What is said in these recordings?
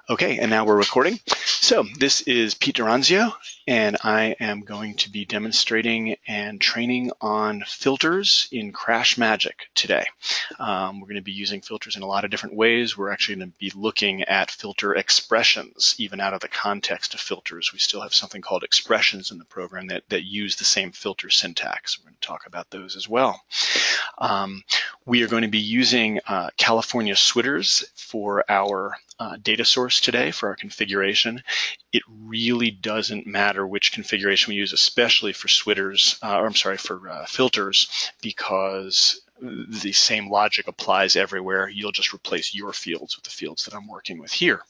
Okay, and now we're recording. So this is Pete Duranzio, and I am going to be demonstrating and training on filters in Crash Magic today. We're going to be using filters in a lot of different ways. We're actually going to be looking at filter expressions, even out of the context of filters. We still have something called expressions in the program that use the same filter syntax. We're going to talk about those as well. We are going to be using California Switters for our data source today for our configuration. It really doesn't matter which configuration we use, especially for filters, because the same logic applies everywhere. You'll just replace your fields with the fields that I'm working with here.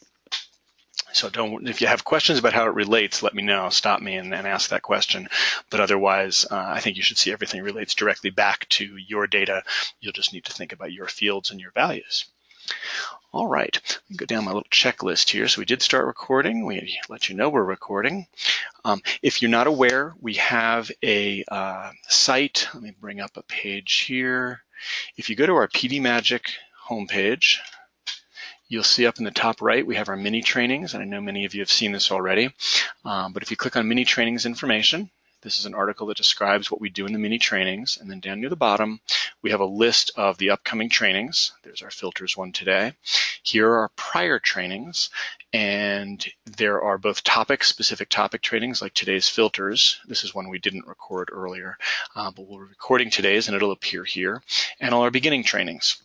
So if you have questions about how it relates, let me know, stop me and ask that question. But otherwise, I think you should see everything relates directly back to your data. You'll just need to think about your fields and your values. All right, let me go down my little checklist here. So we did start recording. We let you know we're recording. If you're not aware, we have a site. Let me bring up a page here. If you go to our PD Magic homepage, you'll see up in the top right, we have our mini trainings, and I know many of you have seen this already. But if you click on mini trainings information, this is an article that describes what we do in the mini trainings. And then down near the bottom, we have a list of the upcoming trainings. There's our filters one today. Here are our prior trainings. And there are both specific topic trainings like today's filters. This is one we didn't record earlier, but we're recording today's and it'll appear here. And all our beginning trainings.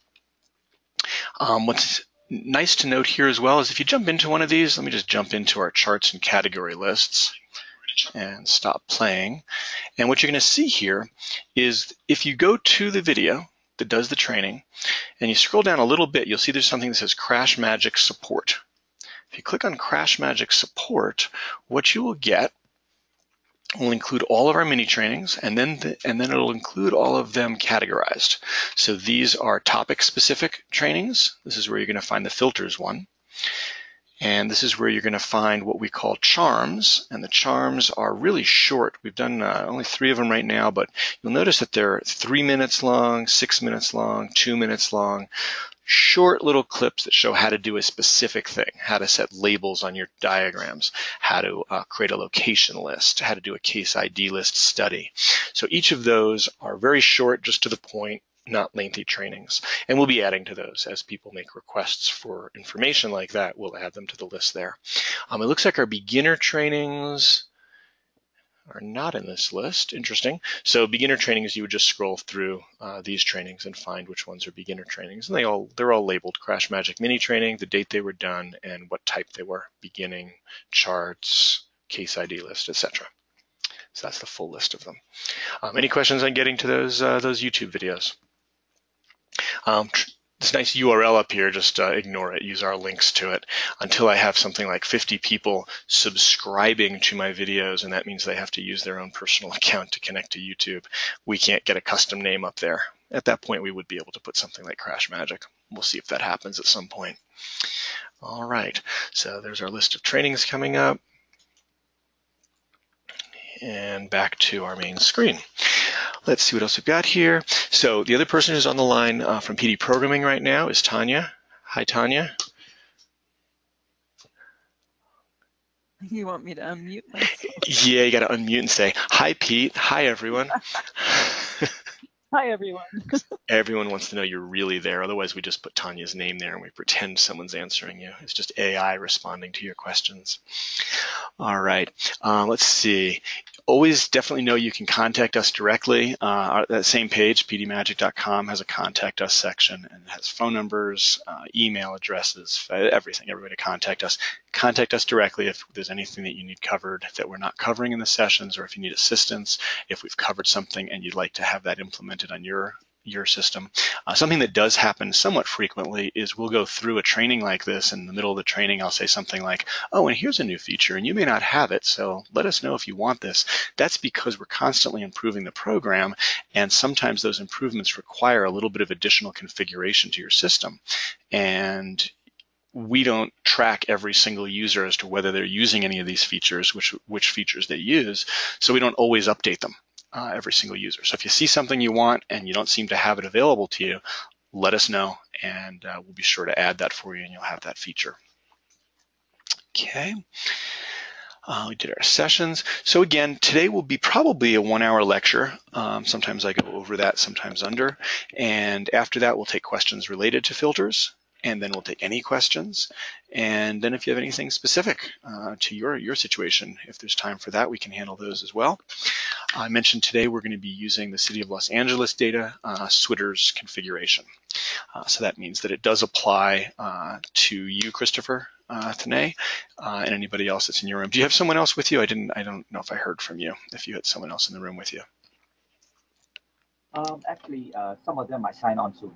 What's nice to note here as well is if you jump into one of these, let me just jump into our charts and category lists and stop playing. And what you're going to see here is if you go to the video that does the training and you scroll down a little bit, you'll see there's something that says Crash Magic Support. If you click on Crash Magic Support, what you will get will include all of our mini trainings, and then it'll include all of them categorized. So these are topic-specific trainings. This is where you're going to find the filters one. And this is where you're going to find what we call charms. And the charms are really short. We've done only 3 of them right now, but you'll notice that they're 3 minutes long, 6 minutes long, 2 minutes long. Short little clips that show how to do a specific thing, how to set labels on your diagrams, how to create a location list, how to do a case ID list study. So each of those are very short, just to the point, not lengthy trainings. And we'll be adding to those as people make requests for information like that. We'll add them to the list there. It looks like our beginner trainings are not in this list. Interesting. So beginner trainings, you would just scroll through these trainings and find which ones are beginner trainings. And they're all labeled Crash Magic Mini Training, the date they were done, and what type they were: beginning, charts, case ID list, etc. So that's the full list of them. Any questions on getting to those YouTube videos? This nice URL up here, just ignore it. Use our links to it until I have something like 50 people subscribing to my videos, and that means they have to use their own personal account to connect to YouTube. We can't get a custom name up there. At that point, we would be able to put something like Crash Magic. We'll see if that happens at some point. All right, so there's our list of trainings coming up. And back to our main screen. Let's see what else we've got here. So the other person who's on the line from PD Programming right now is Tanya. Hi, Tanya. You want me to unmute myself? Yeah, you got to unmute and say, hi, Pete. Hi, everyone. Hi, everyone. Everyone wants to know you're really there. Otherwise, we just put Tanya's name there and we pretend someone's answering you. It's just AI responding to your questions. All right. Let's see. Always definitely know you can contact us directly. That same page, pdmagic.com, has a contact us section and it has phone numbers, email addresses, everything, everybody to contact us. Contact us directly if there's anything that you need covered that we're not covering in the sessions, or if you need assistance, if we've covered something and you'd like to have that implemented on your system. Something that does happen somewhat frequently is we'll go through a training like this. In the middle of the training, I'll say something like, oh, and here's a new feature, and you may not have it, so let us know if you want this. That's because we're constantly improving the program, and sometimes those improvements require a little bit of additional configuration to your system. And we don't track every single user as to whether they're using any of these features, which features they use, so we don't always update them. Every single user. So if you see something you want and you don't seem to have it available to you, let us know and we'll be sure to add that for you and you'll have that feature. Okay. We did our sessions. So again, today will be probably a 1-hour lecture. Sometimes I go over that, sometimes under. And after that, we'll take questions related to filters, and then we'll take any questions. And then if you have anything specific to your situation, if there's time for that, we can handle those as well. I mentioned today we're going to be using the City of Los Angeles data, Switter's configuration. So that means that it does apply to you, Christopher, Tanay, and anybody else that's in your room. Do you have someone else with you? I don't know if I heard from you, if you had someone else in the room with you. Actually, some of them I sign on to.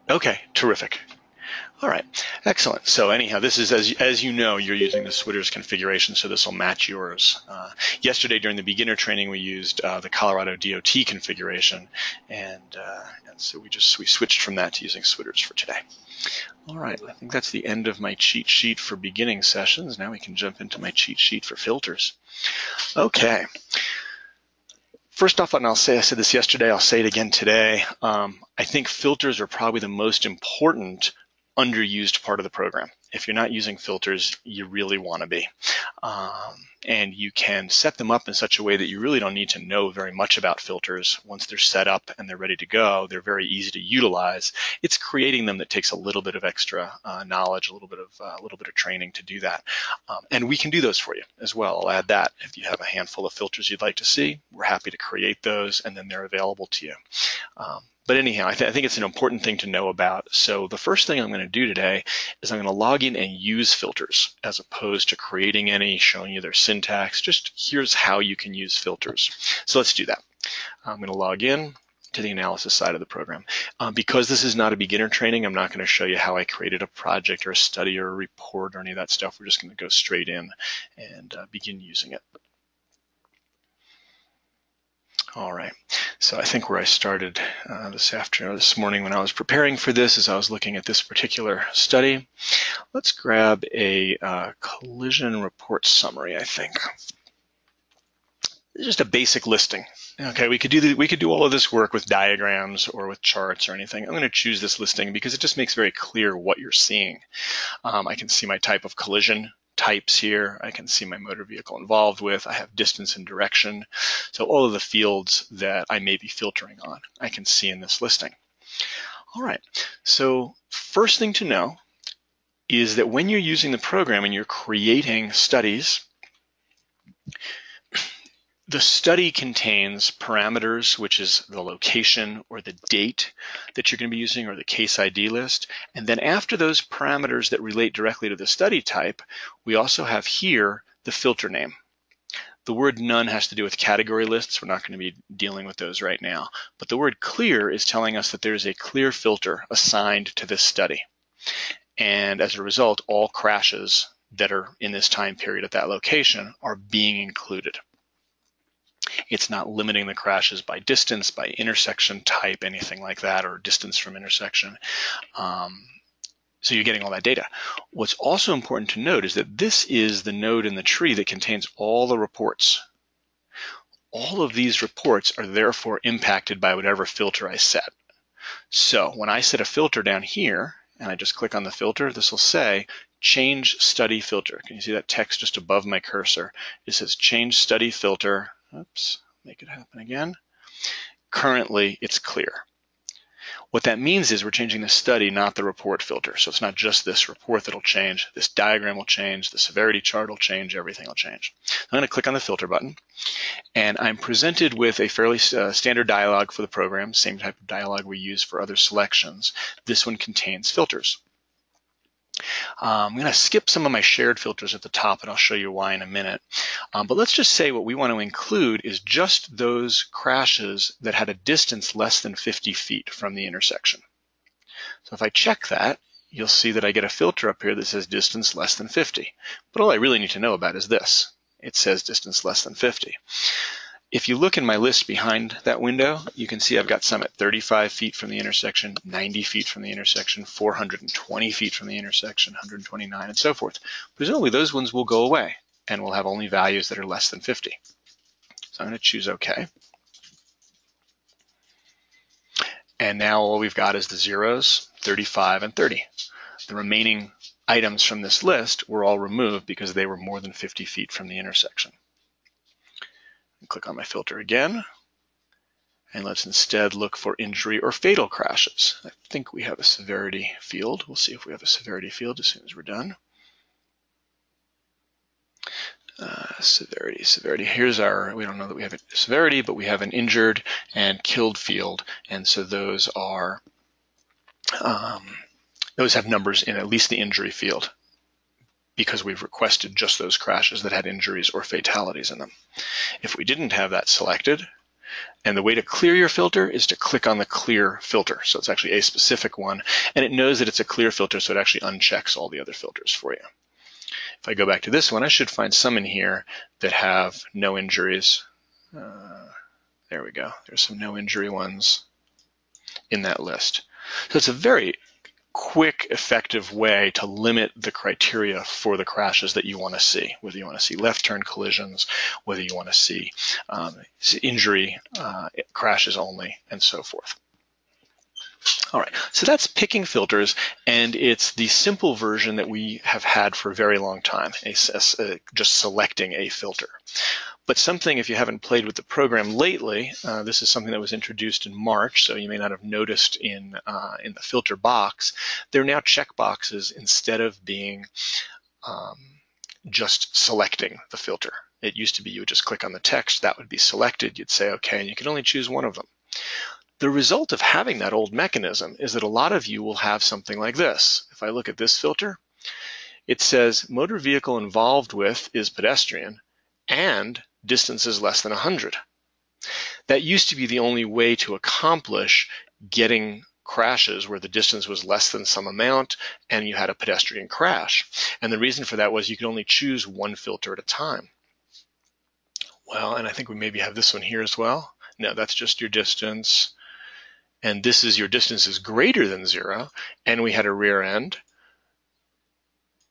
Okay, terrific. All right, excellent. So anyhow, this is, as you know, you're using the Switter's configuration, so this will match yours. Yesterday during the beginner training, we used the Colorado DOT configuration, and so we switched from that to using Switter's for today. All right, I think that's the end of my cheat sheet for beginning sessions. Now we can jump into my cheat sheet for filters. Okay. First off, and I said this yesterday, I'll say it again today, I think filters are probably the most important underused part of the program. If you're not using filters, you really want to be. And you can set them up in such a way that you really don't need to know very much about filters. Once they're set up and they're ready to go, they're very easy to utilize. It's creating them that takes a little bit of extra knowledge, a little bit of training to do that. And we can do those for you as well. I'll add that. If you have a handful of filters you'd like to see, we're happy to create those, and then they're available to you. But anyhow, I think it's an important thing to know about. So the first thing I'm going to do today is I'm going to log in and use filters as opposed to creating any, showing you their syntax. Just here's how you can use filters. So let's do that. I'm going to log in to the analysis side of the program. Because this is not a beginner training, I'm not going to show you how I created a project or a study or a report or any of that stuff. We're just going to go straight in and begin using it. All right, so I think where I started this morning when I was preparing for this is I was looking at this particular study. Let's grab a collision report summary, I think. It's just a basic listing. Okay, we could do all of this work with diagrams or with charts or anything. I'm going to choose this listing because it just makes very clear what you're seeing. I can see my type of collision types here. I can see my motor vehicle involved with. I have distance and direction. So all of the fields that I may be filtering on, I can see in this listing. All right, so first thing to know is that when you're using the program and you're creating studies, the study contains parameters, which is the location or the date that you're going to be using, or the case ID list. And then after those parameters that relate directly to the study type, we also have here the filter name. The word none has to do with category lists. We're not going to be dealing with those right now. But the word clear is telling us that there's a clear filter assigned to this study. And as a result, all crashes that are in this time period at that location are being included. It's not limiting the crashes by distance, by intersection type, anything like that, or distance from intersection. So you're getting all that data. What's also important to note is that this is the node in the tree that contains all the reports. All of these reports are therefore impacted by whatever filter I set. So when I set a filter down here, and I just click on the filter, this will say change study filter. Can you see that text just above my cursor? It says change study filter. Oops, make it happen again. Currently, it's clear. What that means is we're changing the study, not the report filter. So it's not just this report that'll change. This diagram will change. The severity chart will change. Everything will change. I'm going to click on the filter button, and I'm presented with a fairly standard dialog for the program, same type of dialog we use for other selections. This one contains filters. I'm going to skip some of my shared filters at the top, and I'll show you why in a minute. But let's just say what we want to include is just those crashes that had a distance less than 50 feet from the intersection. So if I check that, you'll see that I get a filter up here that says distance less than 50. But all I really need to know about is this. It says distance less than 50. If you look in my list behind that window, you can see I've got some at 35 feet from the intersection, 90 feet from the intersection, 420 feet from the intersection, 129, and so forth. Presumably those ones will go away, and we'll have only values that are less than 50. So I'm going to choose OK. And now all we've got is the zeros, 35 and 30. The remaining items from this list were all removed because they were more than 50 feet from the intersection. Click on my filter again, and let's instead look for injury or fatal crashes. I think we have a severity field. We'll see if we have a severity field as soon as we're done. Severity. Here's our, we don't know that we have a severity, but we have an injured and killed field. And so those are, those have numbers in at least the injury field because we've requested just those crashes that had injuries or fatalities in them. If we didn't have that selected, and the way to clear your filter is to click on the clear filter. So it's actually a specific one, and it knows that it's a clear filter, so it actually unchecks all the other filters for you. If I go back to this one, I should find some in here that have no injuries. There we go. There's some no injury ones in that list. So it's a very quick, effective way to limit the criteria for the crashes that you want to see, whether you want to see left turn collisions, whether you want to see injury crashes only, and so forth. All right, so that's picking filters, and it's the simple version that we have had for a very long time, just selecting a filter. But something, if you haven't played with the program lately, this is something that was introduced in March, so you may not have noticed in the filter box. There are now checkboxes instead of being just selecting the filter. It used to be you would just click on the text, that would be selected, you'd say okay, and you could only choose one of them. The result of having that old mechanism is that a lot of you will have something like this. If I look at this filter, it says motor vehicle involved with is pedestrian and distance is less than 100. That used to be the only way to accomplish getting crashes where the distance was less than some amount and you had a pedestrian crash. And the reason for that was you could only choose one filter at a time. Well, and I think we maybe have this one here as well. No, that's just your distance. And this is your distance is greater than 0, and we had a rear end.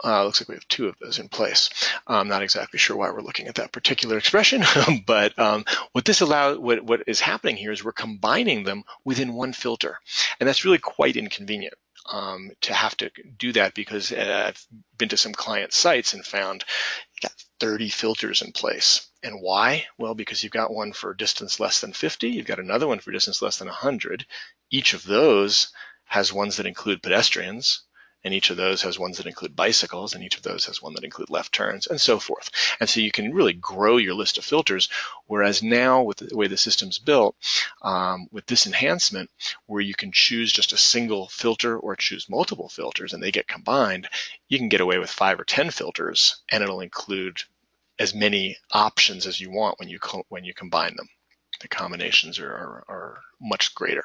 Looks like we have 2 of those in place. I'm not exactly sure why we're looking at that particular expression, but what is happening here is we're combining them within one filter, and that's really quite inconvenient to have to do that because I've been to some client sites and found you got 30 filters in place. And why? Well, because you've got one for distance less than 50, you've got another one for distance less than 100. Each of those has ones that include pedestrians, and each of those has ones that include bicycles, and each of those has one that include left turns, and so forth. And so you can really grow your list of filters, whereas now with the way the system's built, with this enhancement, where you can choose just a single filter or choose multiple filters and they get combined, you can get away with 5 or 10 filters, and it'll include as many options as you want when you combine them. The combinations are much greater.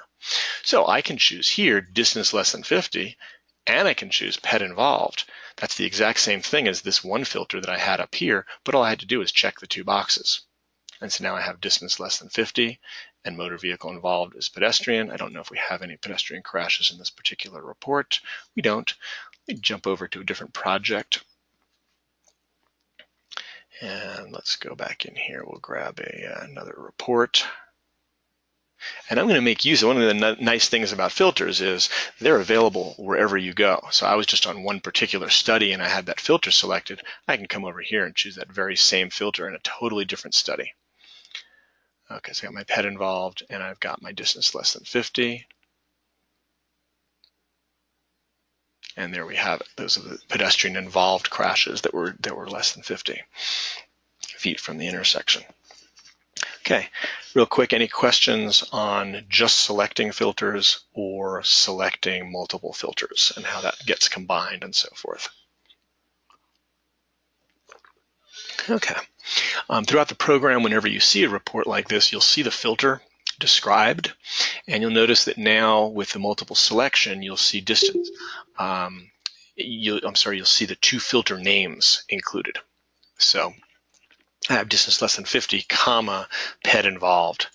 So I can choose here distance less than 50, and I can choose pet involved. That's the exact same thing as this one filter that I had up here, but all I had to do is check the 2 boxes. And so now I have distance less than 50 and motor vehicle involved is pedestrian. I don't know if we have any pedestrian crashes in this particular report. We don't. Let me jump over to a different project. And let's go back in here. We'll grab another report. And I'm going to make use of one of the nice things about filters is they're available wherever you go. So I was just on one particular study and I had that filter selected. I can come over here and choose that very same filter in a totally different study. Okay, so I got my pet involved and I've got my distance less than 50. And there we have it. Those are the pedestrian involved crashes that were less than 50 feet from the intersection. Okay, real quick, any questions on just selecting filters or selecting multiple filters and how that gets combined and so forth? Okay, throughout the program, whenever you see a report like this, you'll see the filter described, and you'll notice that now with the multiple selection, you'll see distance. You'll see the 2 filter names included. So I have distance less than 50, comma, pet involved.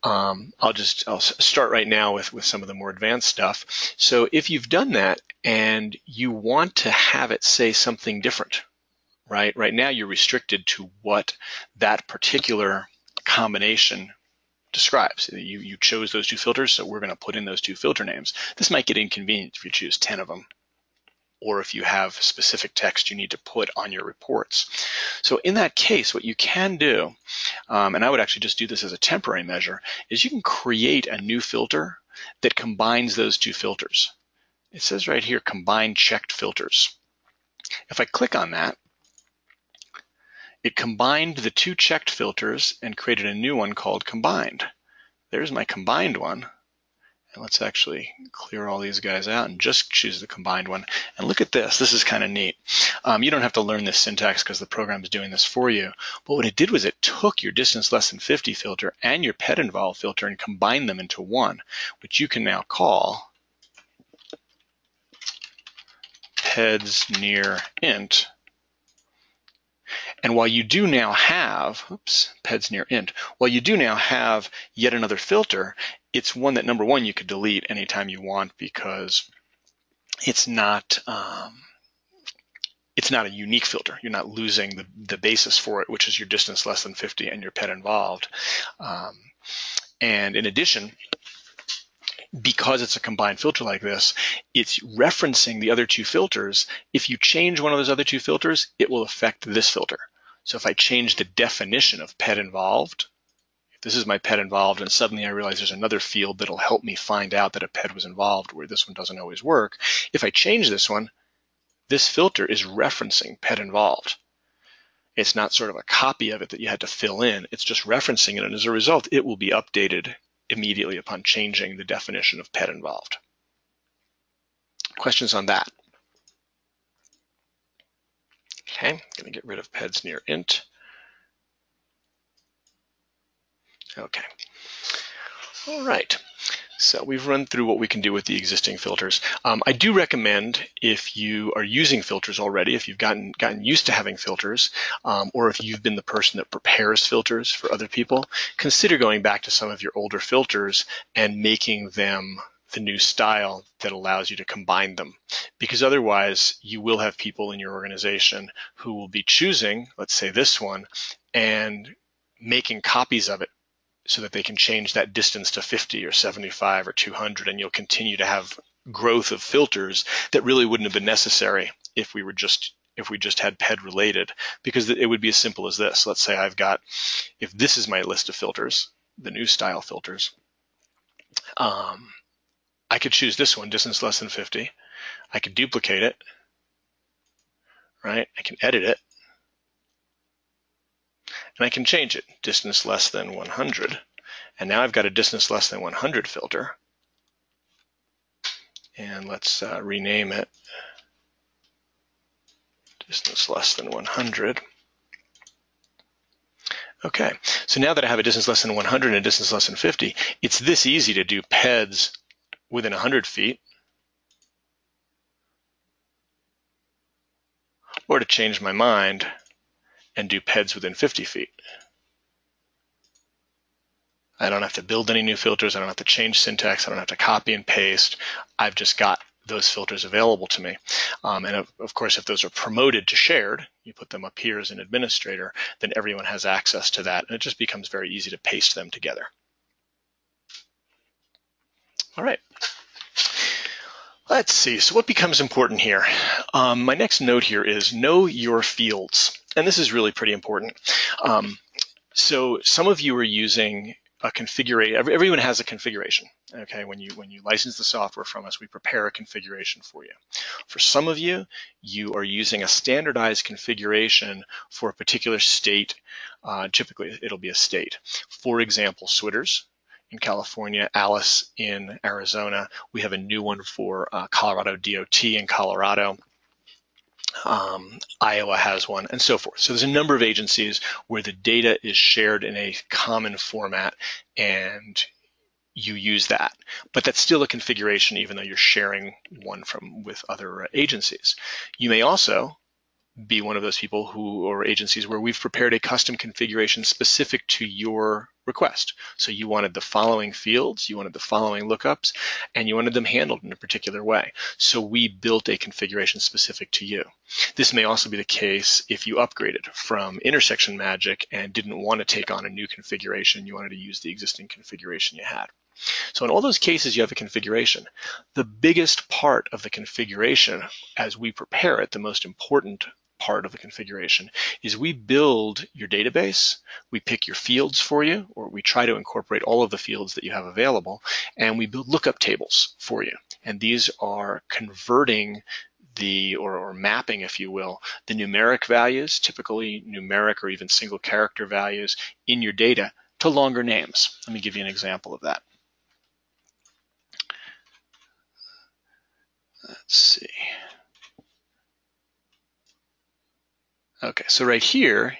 I'll start right now with some of the more advanced stuff. So if you've done that and you want to have it say something different, right now you're restricted to what that particular combination describes. You chose those 2 filters, so we're going to put in those 2 filter names. This might get inconvenient if you choose 10 of them or if you have specific text you need to put on your reports. So in that case, what you can do, and I would actually just do this as a temporary measure, is you can create a new filter that combines those two filters. It says right here, combine checked filters. If I click on that, it combined the two checked filters and created a new one called combined. There's my combined one. And let's actually clear all these guys out and just choose the combined one. And look at this. This is kind of neat. You don't have to learn this syntax because the program is doing this for you. But what it did was it took your distance less than 50 filter and your pet involved filter and combined them into one, which you can now call peds near int. And while you do now have, peds near int, while you do now have yet another filter, it's one that, number one, you could delete anytime you want because it's not a unique filter. You're not losing the basis for it, which is your distance less than 50 and your pet involved. And in addition, because it's a combined filter like this, it's referencing the other two filters. If you change one of those other two filters, it will affect this filter. So if I change the definition of pet involved, if this is my pet involved and suddenly I realize there's another field that'll help me find out that a pet was involved where this one doesn't always work, if I change this one, this filter is referencing pet involved. It's not sort of a copy of it that you had to fill in. It's just referencing it, and as a result, it will be updated immediately upon changing the definition of pet involved. Questions on that? Okay, I'm going to get rid of peds near int. Okay. All right. So we've run through what we can do with the existing filters. I do recommend, if you are using filters already, if you've gotten used to having filters, or if you've been the person that prepares filters for other people, consider going back to some of your older filters and making them the new style that allows you to combine them. Because otherwise, you will have people in your organization who will be choosing, let's say this one, and making copies of it so that they can change that distance to 50 or 75 or 200, and you'll continue to have growth of filters that really wouldn't have been necessary if we just had ped related, because it would be as simple as this. Let's say if this is my list of filters, the new style filters, I could choose this one, distance less than 50. I could duplicate it, right? I can edit it. And I can change it, distance less than 100. And now I've got a distance less than 100 filter. And let's rename it distance less than 100. Okay, so now that I have a distance less than 100 and a distance less than 50, it's this easy to do peds within 100 feet, or to change my mind and do peds within 50 feet. I don't have to build any new filters. I don't have to change syntax. I don't have to copy and paste. I've just got those filters available to me. And of course, if those are promoted to shared, you put them up here as an administrator, then everyone has access to that. And it just becomes very easy to paste them together. All right. Let's see, so what becomes important here? My next note here is know your fields. And this is really pretty important. So some of you are using a configuration. Everyone has a configuration. Okay, when you license the software from us, we prepare a configuration for you. For some of you, you are using a standardized configuration for a particular state. Typically, it'll be a state. For example, Switters in California, Alice in Arizona. We have a new one for Colorado DOT in Colorado. Iowa has one, and so forth. So there's a number of agencies where the data is shared in a common format, and you use that. But that's still a configuration, even though you're sharing one with other agencies. You may also be one of those people or agencies where we've prepared a custom configuration specific to your request. So you wanted the following fields, you wanted the following lookups, and you wanted them handled in a particular way. So we built a configuration specific to you. This may also be the case if you upgraded from Intersection Magic and didn't want to take on a new configuration, you wanted to use the existing configuration you had. So in all those cases, you have a configuration. The biggest part of the configuration as we prepare it, the most important part of the configuration, is we build your database, we pick your fields for you, or we try to incorporate all of the fields that you have available, and we build lookup tables for you. And these are converting or mapping, if you will, the numeric values, typically numeric or even single character values in your data to longer names. Let me give you an example of that. Let's see. Okay, so right here,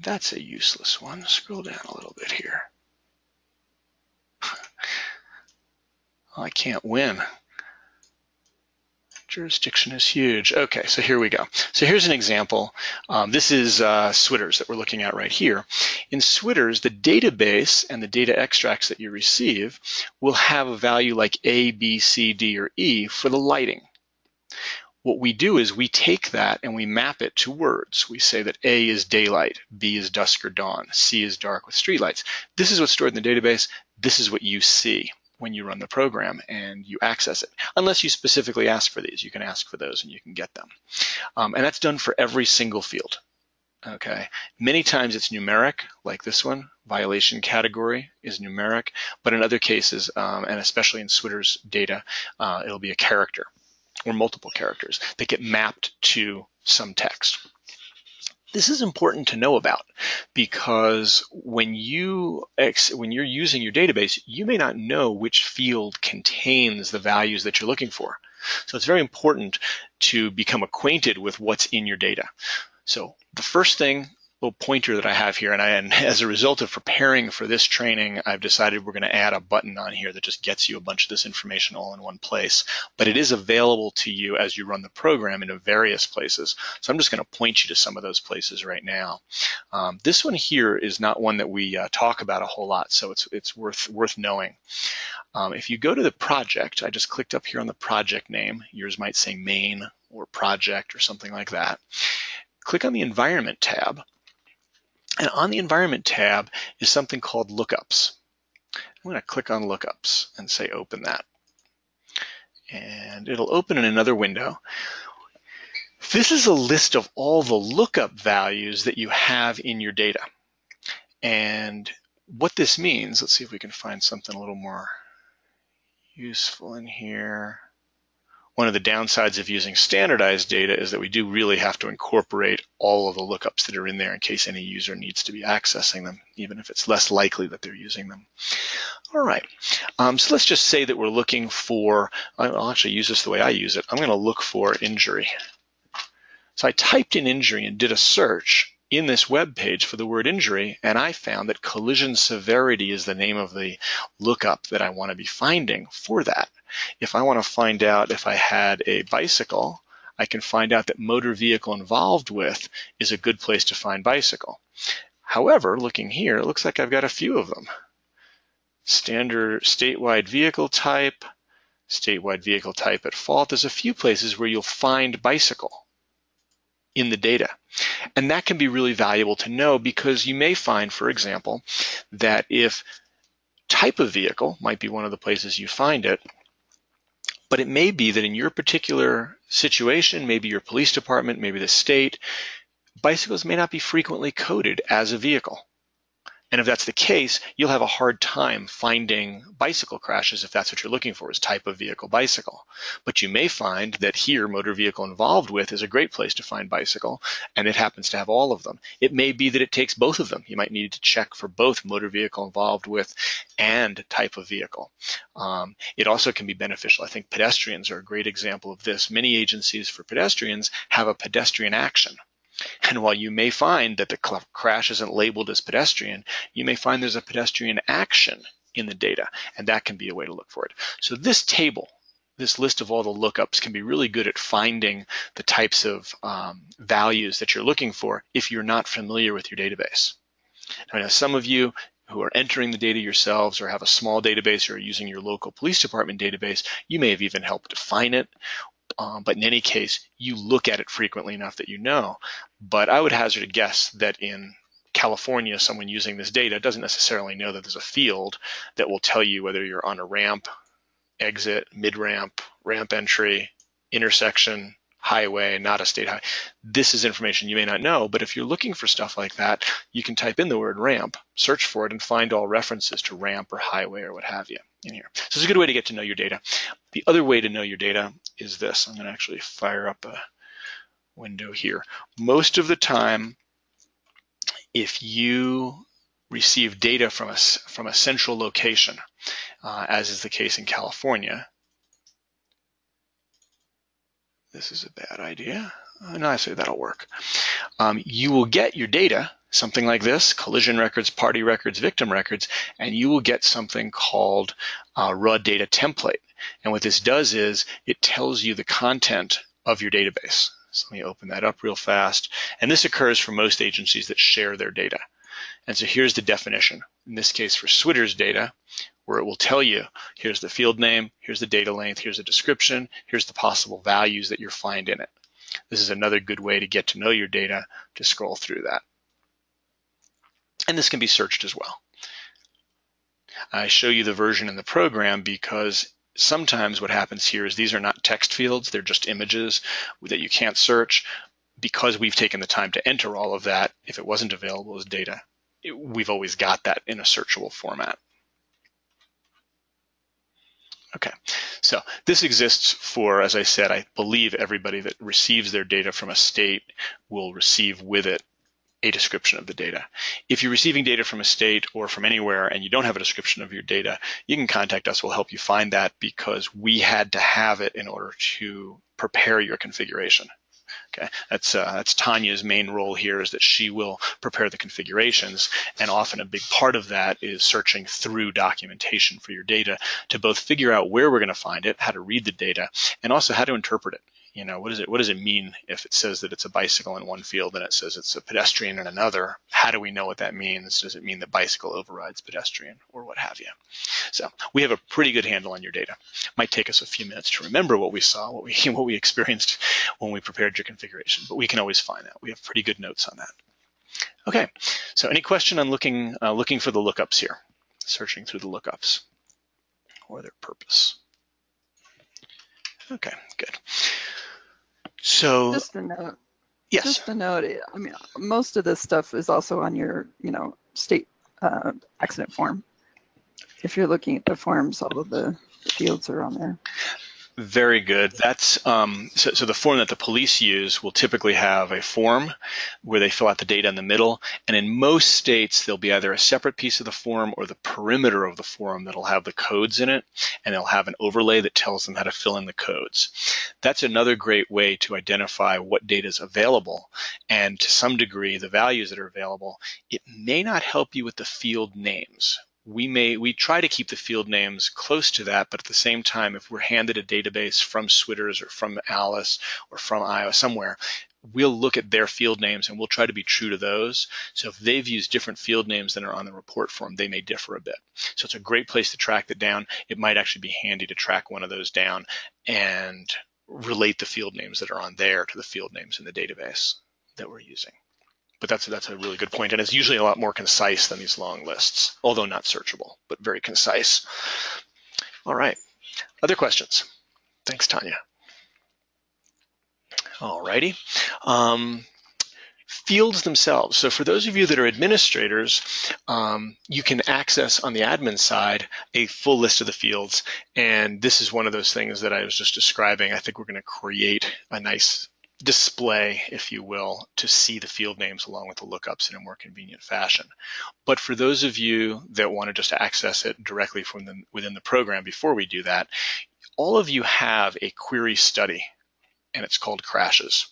that's a useless one. Scroll down a little bit here. Oh, I can't win. Jurisdiction is huge. Okay, so here we go. So here's an example. This is Switters that we're looking at right here. In Switters, the database and the data extracts that you receive will have a value like A, B, C, D, or E for the lighting. What we do is we take that and we map it to words. We say that A is daylight, B is dusk or dawn, C is dark with streetlights. This is what's stored in the database. This is what you see when you run the program and you access it. Unless you specifically ask for these, you can ask for those and you can get them. And that's done for every single field. Okay. Many times it's numeric, like this one. Violation category is numeric, but in other cases, and especially in Switter's data, it'll be a character or multiple characters that get mapped to some text. This is important to know about because when you're using your database, you may not know which field contains the values that you're looking for. So it's very important to become acquainted with what's in your data. So the first thing, little pointer that I have here, and as a result of preparing for this training, I've decided we're going to add a button on here that just gets you a bunch of this information all in one place. But it is available to you as you run the program in various places. So I'm just going to point you to some of those places right now. This one here is not one that we talk about a whole lot, so it's worth knowing. If you go to the project, I just clicked up here on the project name. Yours might say main or project or something like that. Click on the environment tab. And on the environment tab is something called Lookups. I'm going to click on Lookups and say open that. And it'll open in another window. This is a list of all the lookup values that you have in your data. And what this means, let's see if we can find something a little more useful in here. One of the downsides of using standardized data is that we do really have to incorporate all of the lookups that are in there in case any user needs to be accessing them, even if it's less likely that they're using them. All right, so let's just say that we're looking for, I'll actually use this the way I use it. I'm going to look for injury. So I typed in injury and did a search in this web page for the word injury, and I found that collision severity is the name of the lookup that I want to be finding for that. If I want to find out if I had a bicycle, I can find out that motor vehicle involved with is a good place to find bicycle. However, looking here, it looks like I've got a few of them. Standard statewide vehicle type at fault. There's a few places where you'll find bicycle in the data. And that can be really valuable to know because you may find, for example, that if type of vehicle might be one of the places you find it, but it may be that in your particular situation, maybe your police department, maybe the state, bicycles may not be frequently coded as a vehicle. And if that's the case, you'll have a hard time finding bicycle crashes if that's what you're looking for, is type of vehicle bicycle. But you may find that here, motor vehicle involved with is a great place to find bicycle, and it happens to have all of them. It may be that it takes both of them. You might need to check for both motor vehicle involved with and type of vehicle. It also can be beneficial. I think pedestrians are a great example of this. Many agencies for pedestrians have a pedestrian action. And while you may find that the crash isn't labeled as pedestrian, you may find there's a pedestrian action in the data, and that can be a way to look for it. So this table, this list of all the lookups, can be really good at finding the types of values that you're looking for if you're not familiar with your database. Now, some of you who are entering the data yourselves or have a small database or are using your local police department database, you may have even helped define it. But in any case, you look at it frequently enough that you know. But I would hazard a guess that in California, someone using this data doesn't necessarily know that there's a field that will tell you whether you're on a ramp, exit, mid-ramp, ramp entry, intersection, highway, not a state highway. This is information you may not know, but if you're looking for stuff like that, you can type in the word ramp, search for it, and find all references to ramp or highway or what have you in here. So it's a good way to get to know your data. The other way to know your data is this. I'm going to actually fire up a window here. Most of the time, if you receive data from a central location, as is the case in California, this is a bad idea. No, I say that'll work. You will get your data, something like this, collision records, party records, victim records, and you will get something called raw data template. And what this does is it tells you the content of your database. So let me open that up real fast. And this occurs for most agencies that share their data. And so here's the definition. In this case for Switter's data, where it will tell you, here's the field name, here's the data length, here's the description, here's the possible values that you'll find in it. This is another good way to get to know your data, to scroll through that. And this can be searched as well. I show you the version in the program because sometimes what happens here is these are not text fields, they're just images that you can't search. Because we've taken the time to enter all of that, if it wasn't available as data, we've always got that in a searchable format. Okay, so this exists for, as I said, I believe everybody that receives their data from a state will receive with it a description of the data. If you're receiving data from a state or from anywhere and you don't have a description of your data, you can contact us. We'll help you find that because we had to have it in order to prepare your configuration. Okay, that's Tanya's main role here, is that she will prepare the configurations, and often a big part of that is searching through documentation for your data to both figure out where we're going to find it, how to read the data, and also how to interpret it. You know, what does it mean if it says that it's a bicycle in one field and it says it's a pedestrian in another? How do we know what that means? Does it mean that bicycle overrides pedestrian or what have you? So we have a pretty good handle on your data. Might take us a few minutes to remember what we saw, what we experienced when we prepared your configuration, but we can always find that. We have pretty good notes on that. Okay, so any question on looking for the lookups here, searching through the lookups or their purpose? Okay, good. So Just a note. yes. Just a note. I mean, most of this stuff is also on your, state accident form. If you're looking at the forms, all of the fields are on there. Very good. That's so the form that the police use will typically have a form where they fill out the data in the middle, and in most states there'll be either a separate piece of the form or the perimeter of the form that'll have the codes in it, and they'll have an overlay that tells them how to fill in the codes. That's another great way to identify what data is available, and to some degree the values that are available. It may not help you with the field names. We try to keep the field names close to that, but at the same time, if we're handed a database from Switters or from Alice or from Iowa somewhere, we'll look at their field names and we'll try to be true to those. So if they've used different field names than are on the report form, they may differ a bit. So it's a great place to track that down. It might actually be handy to track one of those down and relate the field names that are on there to the field names in the database that we're using. But that's a really good point, and it's usually a lot more concise than these long lists, although not searchable, but very concise. All right, other questions? Thanks, Tanya. All righty. Fields themselves. So for those of you that are administrators, you can access on the admin side a full list of the fields, and this is one of those things that I was just describing. I think we're going to create a nice display, if you will, to see the field names along with the lookups in a more convenient fashion. But for those of you that want to just access it directly from within the program, before we do that, all of you have a query study, and it's called crashes.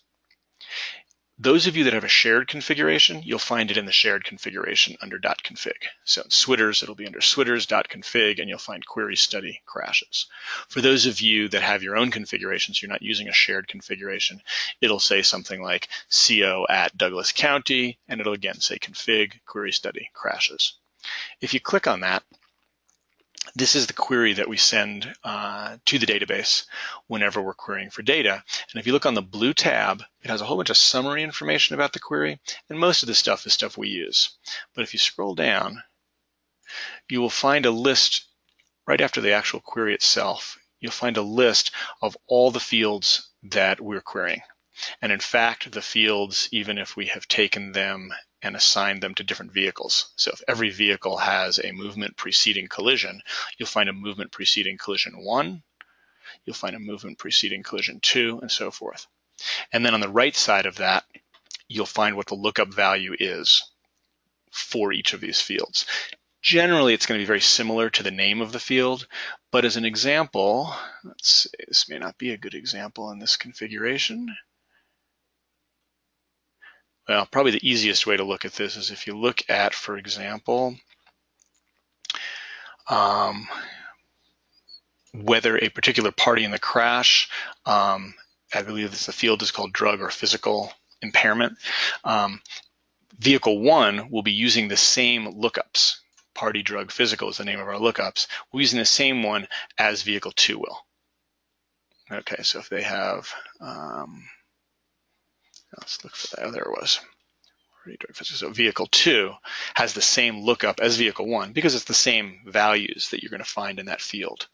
Those of you that have a shared configuration, you'll find it in the shared configuration under .config. So in Switters, it'll be under switters.config, and you'll find query study crashes. For those of you that have your own configurations, you're not using a shared configuration, it'll say something like CO at Douglas County, and it'll again say config query study crashes. If you click on that, This is the query that we send to the database whenever we're querying for data. And if you look on the blue tab, it has a whole bunch of summary information about the query, and most of this stuff is stuff we use. But if you scroll down, you will find a list right after the actual query itself. You'll find a list of all the fields that we're querying. And in fact, the fields, even if we have taken them and assigned them to different vehicles. So if every vehicle has a movement preceding collision, you'll find a movement preceding collision 1, you'll find a movement preceding collision 2, and so forth. And then on the right side of that, you'll find what the lookup value is for each of these fields. Generally, it's going to be very similar to the name of the field, but as an example, let's see, this may not be a good example in this configuration. Well, probably the easiest way to look at this is if you look at, for example, whether a particular party in the crash, I believe the field is called drug or physical impairment, vehicle 1 will be using the same lookups. Party, drug, physical is the name of our lookups. We're using the same one as vehicle 2 will. Okay, so if they have, let's look for that. Oh, there it was. So vehicle 2 has the same lookup as vehicle 1 because it's the same values that you're going to find in that field.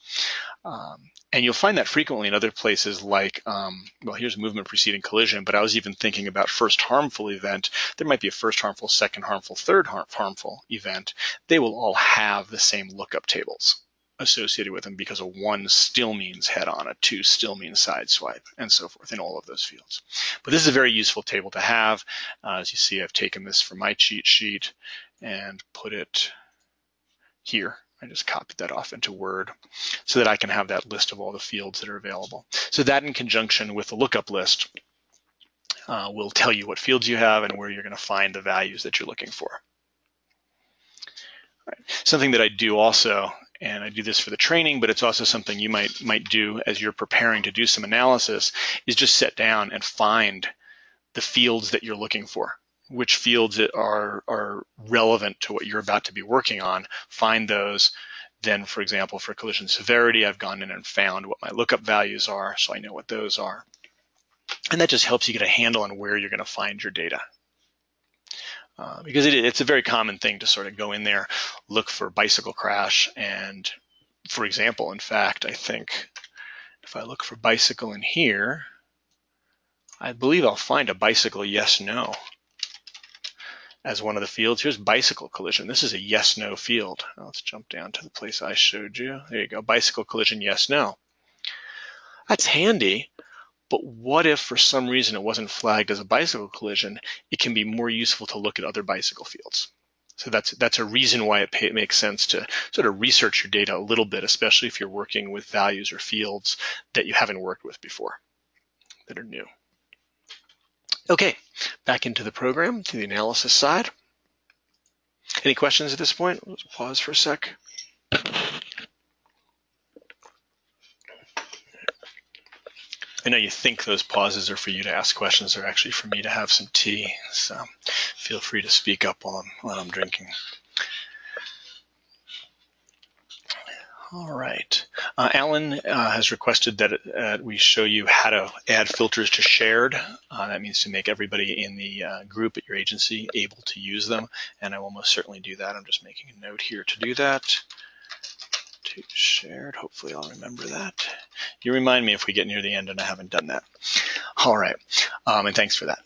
And you'll find that frequently in other places like, well, here's movement preceding collision, but I was even thinking about first harmful event. There might be a first harmful, second harmful, third harmful event. They will all have the same lookup tables associated with them because a 1 still means head-on, a 2 still means sideswipe, and so forth in all of those fields. But this is a very useful table to have. As you see, I've taken this from my cheat sheet and put it here. I just copied that off into Word so that I can have that list of all the fields that are available. So that in conjunction with the lookup list will tell you what fields you have and where you're going to find the values that you're looking for. All right. Something that I do also, and I do this for the training, but it's also something you might do as you're preparing to do some analysis, is just sit down and find the fields that you're looking for. Which fields are relevant to what you're about to be working on, find those. Then, for example, for collision severity, I've gone in and found what my lookup values are, so I know what those are. And that just helps you get a handle on where you're going to find your data. Because it's a very common thing to sort of go in there, look for bicycle crash, and for example, in fact, I think if I look for bicycle in here, I believe I'll find a bicycle yes/no as one of the fields. Here's bicycle collision. This is a yes/no field. Now let's jump down to the place I showed you. There you go, bicycle collision yes/no. That's handy, but what if for some reason it wasn't flagged as a bicycle collision? It can be more useful to look at other bicycle fields. So that's a reason why it makes sense to sort of research your data a little bit, especially if you're working with values or fields that you haven't worked with before, that are new. Okay, back into the program, to the analysis side. Any questions at this point? Let's pause for a sec. I know you think those pauses are for you to ask questions. They're actually for me to have some tea, so feel free to speak up while I'm drinking. All right. Alan has requested that we show you how to add filters to shared. That means to make everybody in the group at your agency able to use them, and I will most certainly do that. I'm just making a note here to do that. To shared, hopefully I'll remember that. You remind me if we get near the end and I haven't done that. All right, and thanks for that.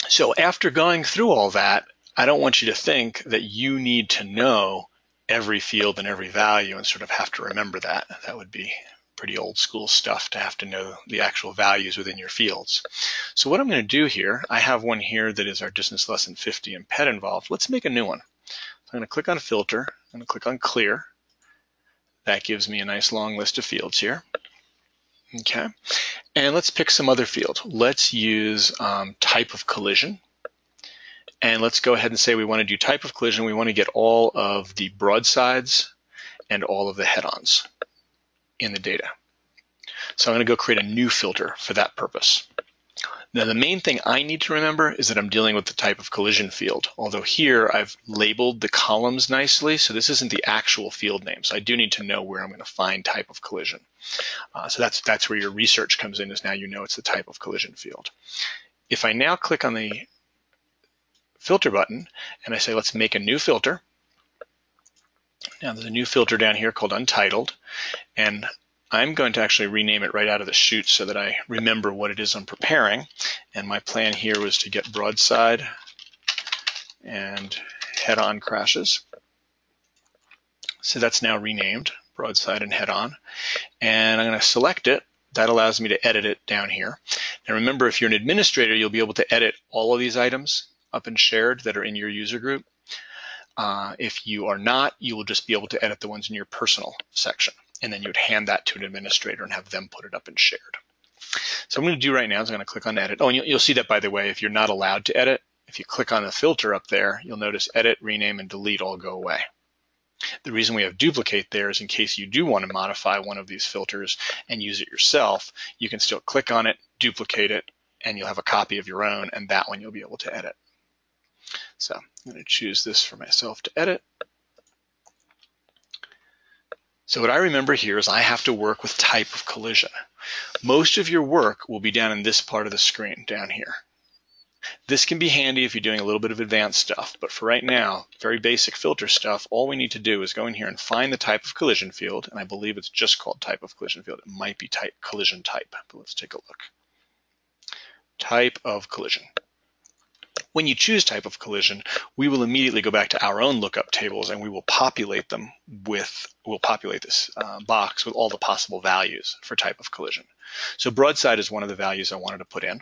So after going through all that, I don't want you to think that you need to know every field and every value and sort of have to remember that. That would be pretty old school stuff to have to know the actual values within your fields. So what I'm going to do here, I have one here that is our distance less than 50 and pet involved. Let's make a new one. So I'm going to click on filter. I'm going to click on clear. That gives me a nice long list of fields here. Okay, and let's pick some other field. Let's use type of collision. And let's go ahead and say we want to do type of collision. We want to get all of the broadsides and all of the head-ons in the data. So I'm going to go create a new filter for that purpose. Now, the main thing I need to remember is that I'm dealing with the type of collision field, although here I've labeled the columns nicely, so this isn't the actual field name. So I do need to know where I'm going to find type of collision. So that's where your research comes in, is now you know it's the type of collision field. If I now click on the filter button and I say, let's make a new filter. Now there's a new filter down here called Untitled, and I'm going to actually rename it right out of the chute so that I remember what it is I'm preparing. And my plan here was to get broadside and head-on crashes. So that's now renamed, broadside and head-on. And I'm going to select it. That allows me to edit it down here. Now remember, if you're an administrator, you'll be able to edit all of these items up and shared that are in your user group. If you are not, you will just be able to edit the ones in your personal section. And then you would hand that to an administrator and have them put it up and shared. So what I'm going to do right now is I'm going to click on edit. Oh, and you'll see that, by the way, if you're not allowed to edit, if you click on the filter up there, you'll notice edit, rename, and delete all go away. The reason we have duplicate there is in case you do want to modify one of these filters and use it yourself, you can still click on it, duplicate it, and you'll have a copy of your own, and that one you'll be able to edit. So I'm going to choose this for myself to edit. So what I remember here is I have to work with type of collision. Most of your work will be down in this part of the screen down here. This can be handy if you're doing a little bit of advanced stuff, but for right now, very basic filter stuff, all we need to do is go in here and find the type of collision field, and I believe it's just called type of collision field. It might be type collision type, but let's take a look. Type of collision. When you choose type of collision, we will immediately go back to our own lookup tables and we will populate them with, we'll populate this box with all the possible values for type of collision. So broadside is one of the values I wanted to put in.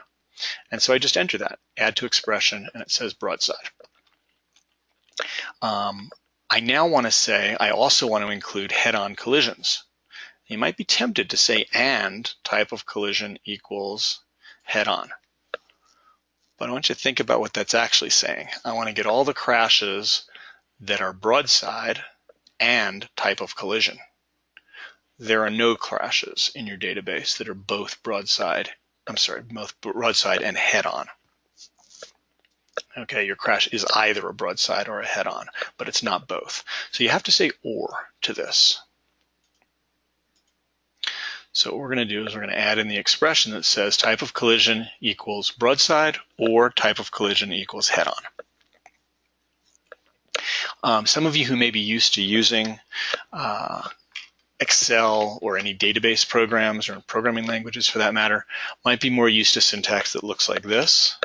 And so I just enter that, add to expression, and it says broadside. I now want to say, I also want to include head-on collisions. You might be tempted to say and type of collision equals head-on. But I want you to think about what that's actually saying. I want to get all the crashes that are broadside and type of collision. There are no crashes in your database that are both broadside, both broadside and head-on. Okay, your crash is either a broadside or a head-on, but it's not both. So you have to say or to this. So what we're going to do is we're going to add in the expression that says type of collision equals broadside or type of collision equals head-on. Some of you who may be used to using Excel or any database programs or programming languages for that matter might be more used to syntax that looks like this.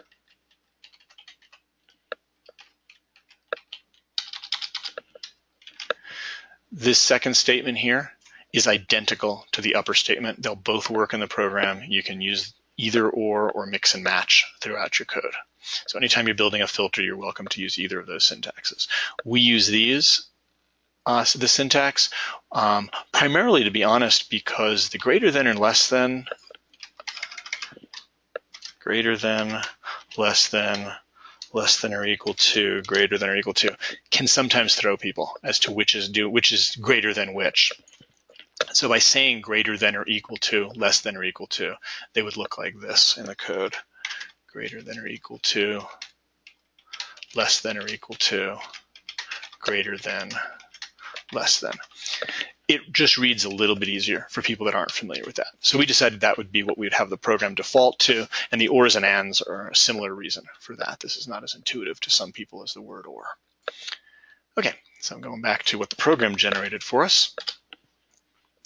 This second statement here is identical to the upper statement. They'll both work in the program. You can use either or mix and match throughout your code. So anytime you're building a filter, you're welcome to use either of those syntaxes. We use these, the syntax, primarily, to be honest, because the greater than or less than, less than or equal to, greater than or equal to, can sometimes throw people as to which is greater than which. So by saying greater than or equal to, less than or equal to, they would look like this in the code. Greater than or equal to, less than or equal to, greater than, less than. It just reads a little bit easier for people that aren't familiar with that. So we decided that would be what we would have the program default to, and the ors and ands are a similar reason for that. This is not as intuitive to some people as the word or. Okay, so I'm going back to what the program generated for us.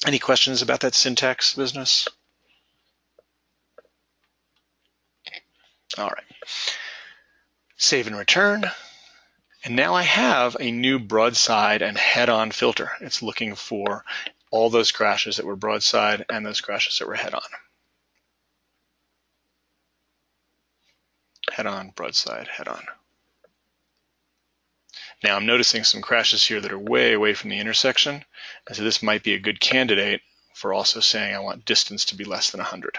Any questions about that syntax business? All right. Save and return. And now I have a new broadside and head-on filter. It's looking for all those crashes that were broadside and those crashes that were head-on. Head-on, broadside, head-on. Now I'm noticing some crashes here that are way away from the intersection, and so this might be a good candidate for also saying I want distance to be less than 100.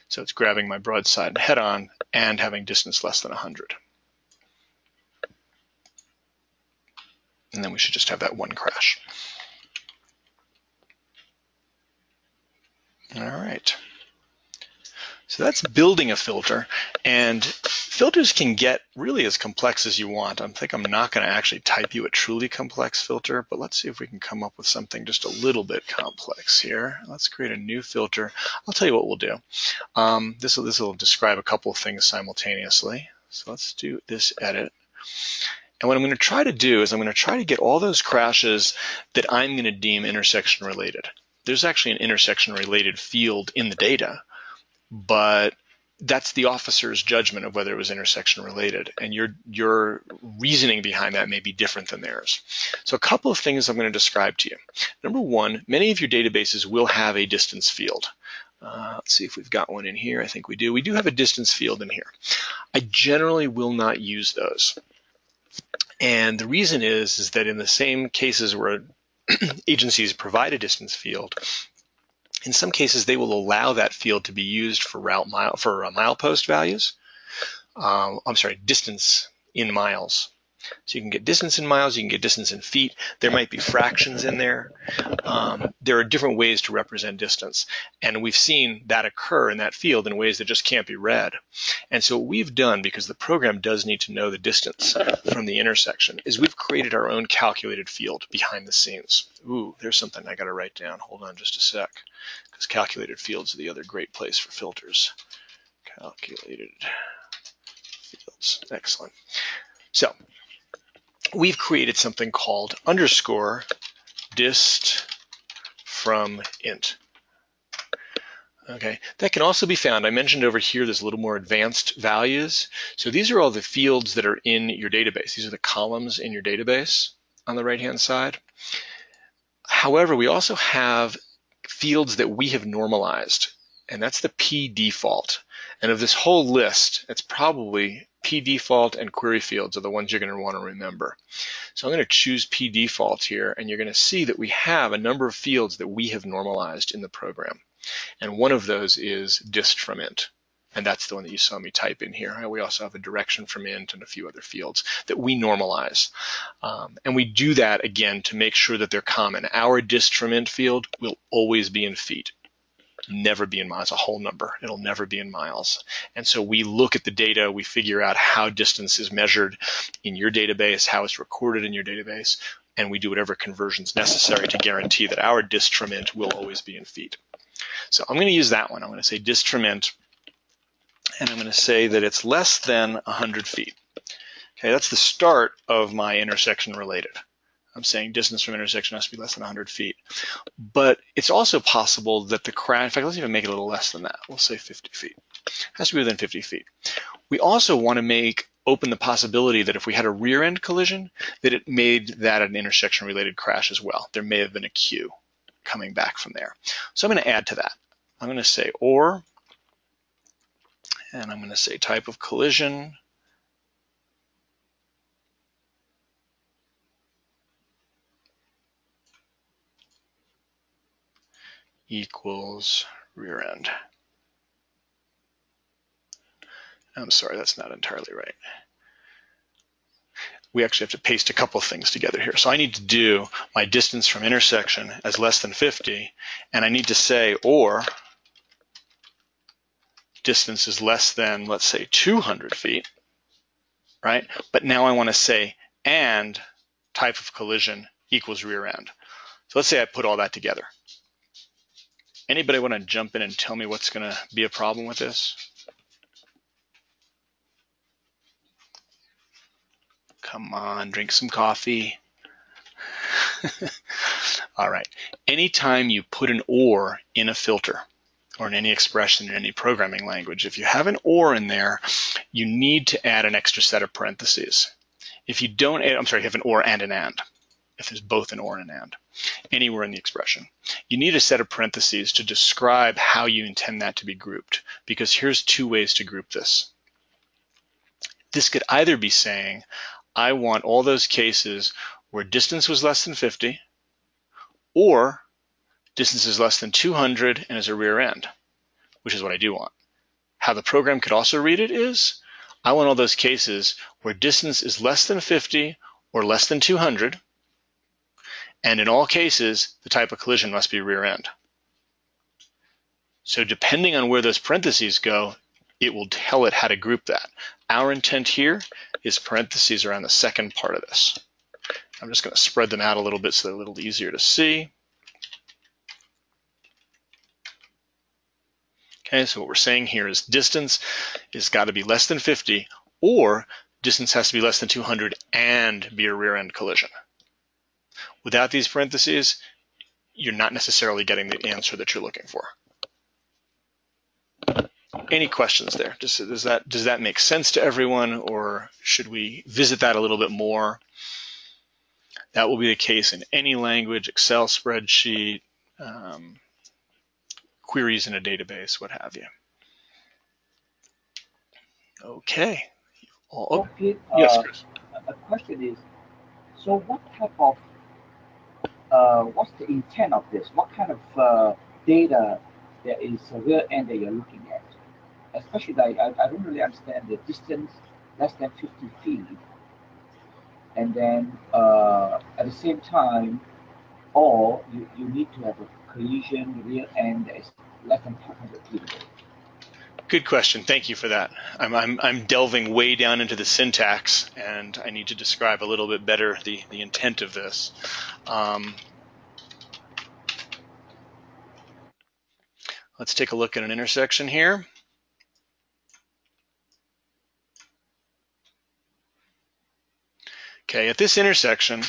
So it's grabbing my broadside and head-on and having distance less than 100. And then we should just have that one crash. All right. So that's building a filter, and filters can get really as complex as you want. I think I'm not going to actually type you a truly complex filter, but let's see if we can come up with something just a little bit complex here. Let's create a new filter. I'll tell you what we'll do. This will describe a couple of things simultaneously. So let's do this edit. And what I'm going to try to do is I'm going to try to get all those crashes that I'm going to deem intersection related. There's actually an intersection related field in the data, but that's the officer's judgment of whether it was intersection related, and your reasoning behind that may be different than theirs. So a couple of things I'm going to describe to you. Number one, many of your databases will have a distance field. Let's see if we've got one in here. I think we do. We do have a distance field in here. I generally will not use those. And the reason is that in the same cases where agencies provide a distance field, in some cases they will allow that field to be used for milepost values. Distance in miles. So you can get distance in miles, you can get distance in feet. There might be fractions in there. There are different ways to represent distance. And we've seen that occur in that field in ways that just can't be read. And so what we've done, because the program does need to know the distance from the intersection, is we've created our own calculated field behind the scenes. Ooh, there's something I got to write down. Hold on just a sec, because calculated fields are the other great place for filters. Calculated fields. Excellent. So we've created something called underscore dist from int. Okay, that can also be found. I mentioned over here there's a little more advanced values. So these are all the fields that are in your database. These are the columns in your database on the right-hand side. However, we also have fields that we have normalized, and that's the p default. And of this whole list, it's probably p default and query fields are the ones you're going to want to remember. So I'm going to choose p default here, and you're going to see that we have a number of fields that we have normalized in the program. And one of those is dist from int. And that's the one that you saw me type in here. We also have a direction from int and a few other fields that we normalize. And we do that, again, to make sure that they're common. Our dist from int field will always be in feet. Never be in miles, a whole number. It'll never be in miles. And so we look at the data, we figure out how distance is measured in your database, how it's recorded in your database, and we do whatever conversions necessary to guarantee that our dist from int will always be in feet. So I'm going to use that one. I'm going to say dist from int, and I'm going to say that it's less than 100 feet. Okay, that's the start of my intersection related. I'm saying distance from intersection has to be less than 100 feet. But it's also possible that the crash, in fact, let's even make it a little less than that. We'll say 50 feet. It has to be within 50 feet. We also want to make open the possibility that if we had a rear end collision, that it made that an intersection related crash as well. There may have been a queue coming back from there. So I'm going to add to that. I'm going to say or, and I'm going to say type of collision equals rear end. I'm sorry, that's not entirely right. We actually have to paste a couple of things together here. So I need to do my distance from intersection as less than 50, and I need to say or distance is less than, let's say, 200 feet, right? But now I want to say and type of collision equals rear end. So let's say I put all that together. Anybody want to jump in and tell me what's going to be a problem with this? Come on, drink some coffee. All right. Anytime you put an or in a filter or in any expression in any programming language, if you have an or in there, you need to add an extra set of parentheses. If you don't add, I'm sorry, you have an or and an and. If there's both an or and an and, anywhere in the expression. You need a set of parentheses to describe how you intend that to be grouped, because here's two ways to group this. This could either be saying, I want all those cases where distance was less than 50, or distance is less than 200 and is a rear end, which is what I do want. How the program could also read it is, I want all those cases where distance is less than 50 or less than 200, and in all cases, the type of collision must be rear end. So depending on where those parentheses go, it will tell it how to group that. Our intent here is parentheses around the second part of this. I'm just going to spread them out a little bit so they're a little easier to see. Okay, so what we're saying here is distance has got to be less than 50, or distance has to be less than 200 and be a rear end collision. Without these parentheses, you're not necessarily getting the answer that you're looking for. Any questions there? Does that make sense to everyone, or should we visit that a little bit more? That will be the case in any language, Excel spreadsheet, queries in a database, what have you. Okay. So, Pete, Yes, Chris. a question is, so what type of, what's the intent of this? What kind of data there is a real end that you're looking at? Especially, I don't really understand the distance less than 50 feet. And then at the same time, or you need to have a collision rear end that is less than 500 feet away. Good question. Thank you for that. I'm delving way down into the syntax, and I need to describe a little bit better the intent of this. Let's take a look at an intersection here. Okay, at this intersection,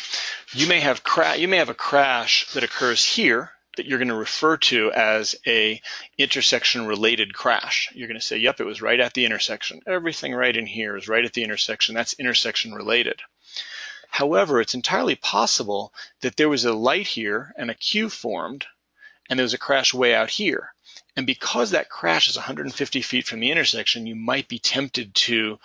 you may have a crash that occurs here that you're going to refer to as a intersection-related crash. You're going to say, yep, it was right at the intersection. Everything right in here is right at the intersection. That's intersection-related. However, it's entirely possible that there was a light here and a queue formed, and there was a crash way out here. And because that crash is 150 feet from the intersection, you might be tempted to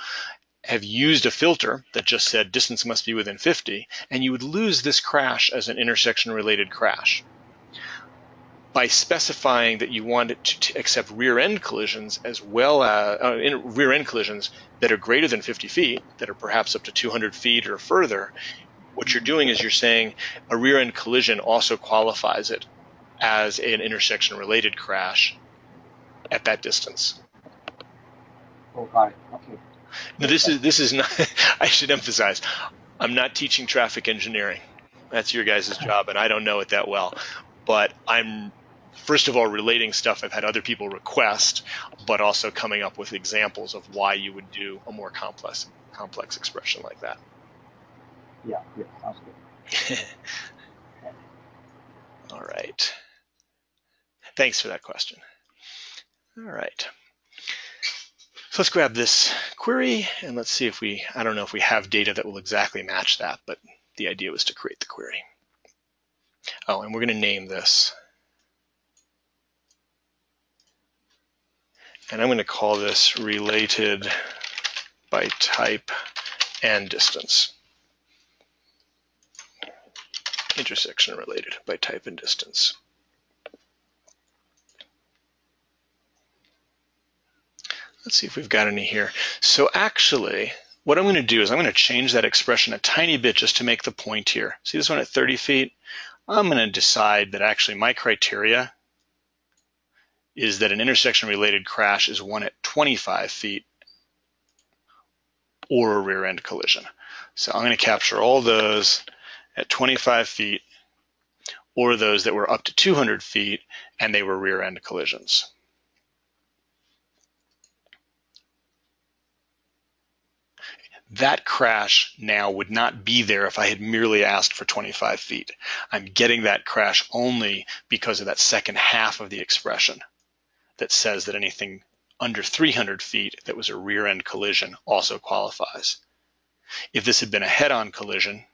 have used a filter that just said distance must be within 50, and you would lose this crash as an intersection-related crash. By specifying that you want it to accept rear-end collisions as well as rear-end collisions that are greater than 50 feet, that are perhaps up to 200 feet or further, what you're doing is you're saying a rear-end collision also qualifies it as an intersection-related crash at that distance. Oh, got it. Okay. Now, this is not. I should emphasize, I'm not teaching traffic engineering. That's your guys' job, and I don't know it that well. But I'm, first of all, relating stuff I've had other people request, but also coming up with examples of why you would do a more complex expression like that. Yeah, good. Sounds good. All right. Thanks for that question. All right. So let's grab this query and let's see if I don't know if we have data that will exactly match that, but the idea was to create the query. Oh, and we're going to name this. And I'm going to call this related by type and distance. Intersection related by type and distance. Let's see if we've got any here. So actually, what I'm going to do is I'm going to change that expression a tiny bit just to make the point here. See this one at 30 feet? I'm going to decide that actually my criteria is that an intersection-related crash is one at 25 feet or a rear-end collision. So I'm going to capture all those at 25 feet or those that were up to 200 feet and they were rear-end collisions. That crash now would not be there if I had merely asked for 25 feet. I'm getting that crash only because of that second half of the expression that says that anything under 300 feet that was a rear-end collision also qualifies. If this had been a head-on collision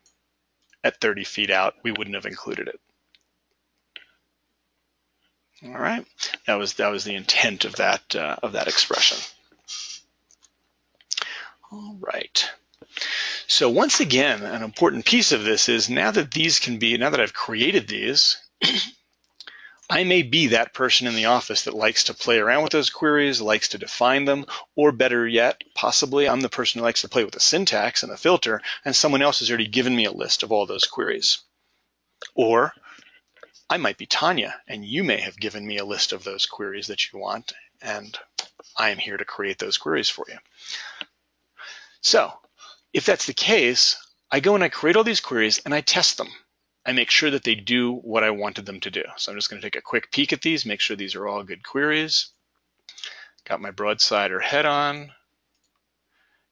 at 30 feet out, we wouldn't have included it. All right, that was the intent of that expression. All right. So once again, an important piece of this is now that I've created these, I may be that person in the office that likes to play around with those queries, likes to define them, or better yet, possibly I'm the person who likes to play with the syntax and the filter, and someone else has already given me a list of all those queries. Or I might be Tanya, and you may have given me a list of those queries that you want, and I am here to create those queries for you. So if that's the case, I go and I create all these queries and I test them. I make sure that they do what I wanted them to do. So I'm just going to take a quick peek at these, make sure these are all good queries. Got my broadside or head on.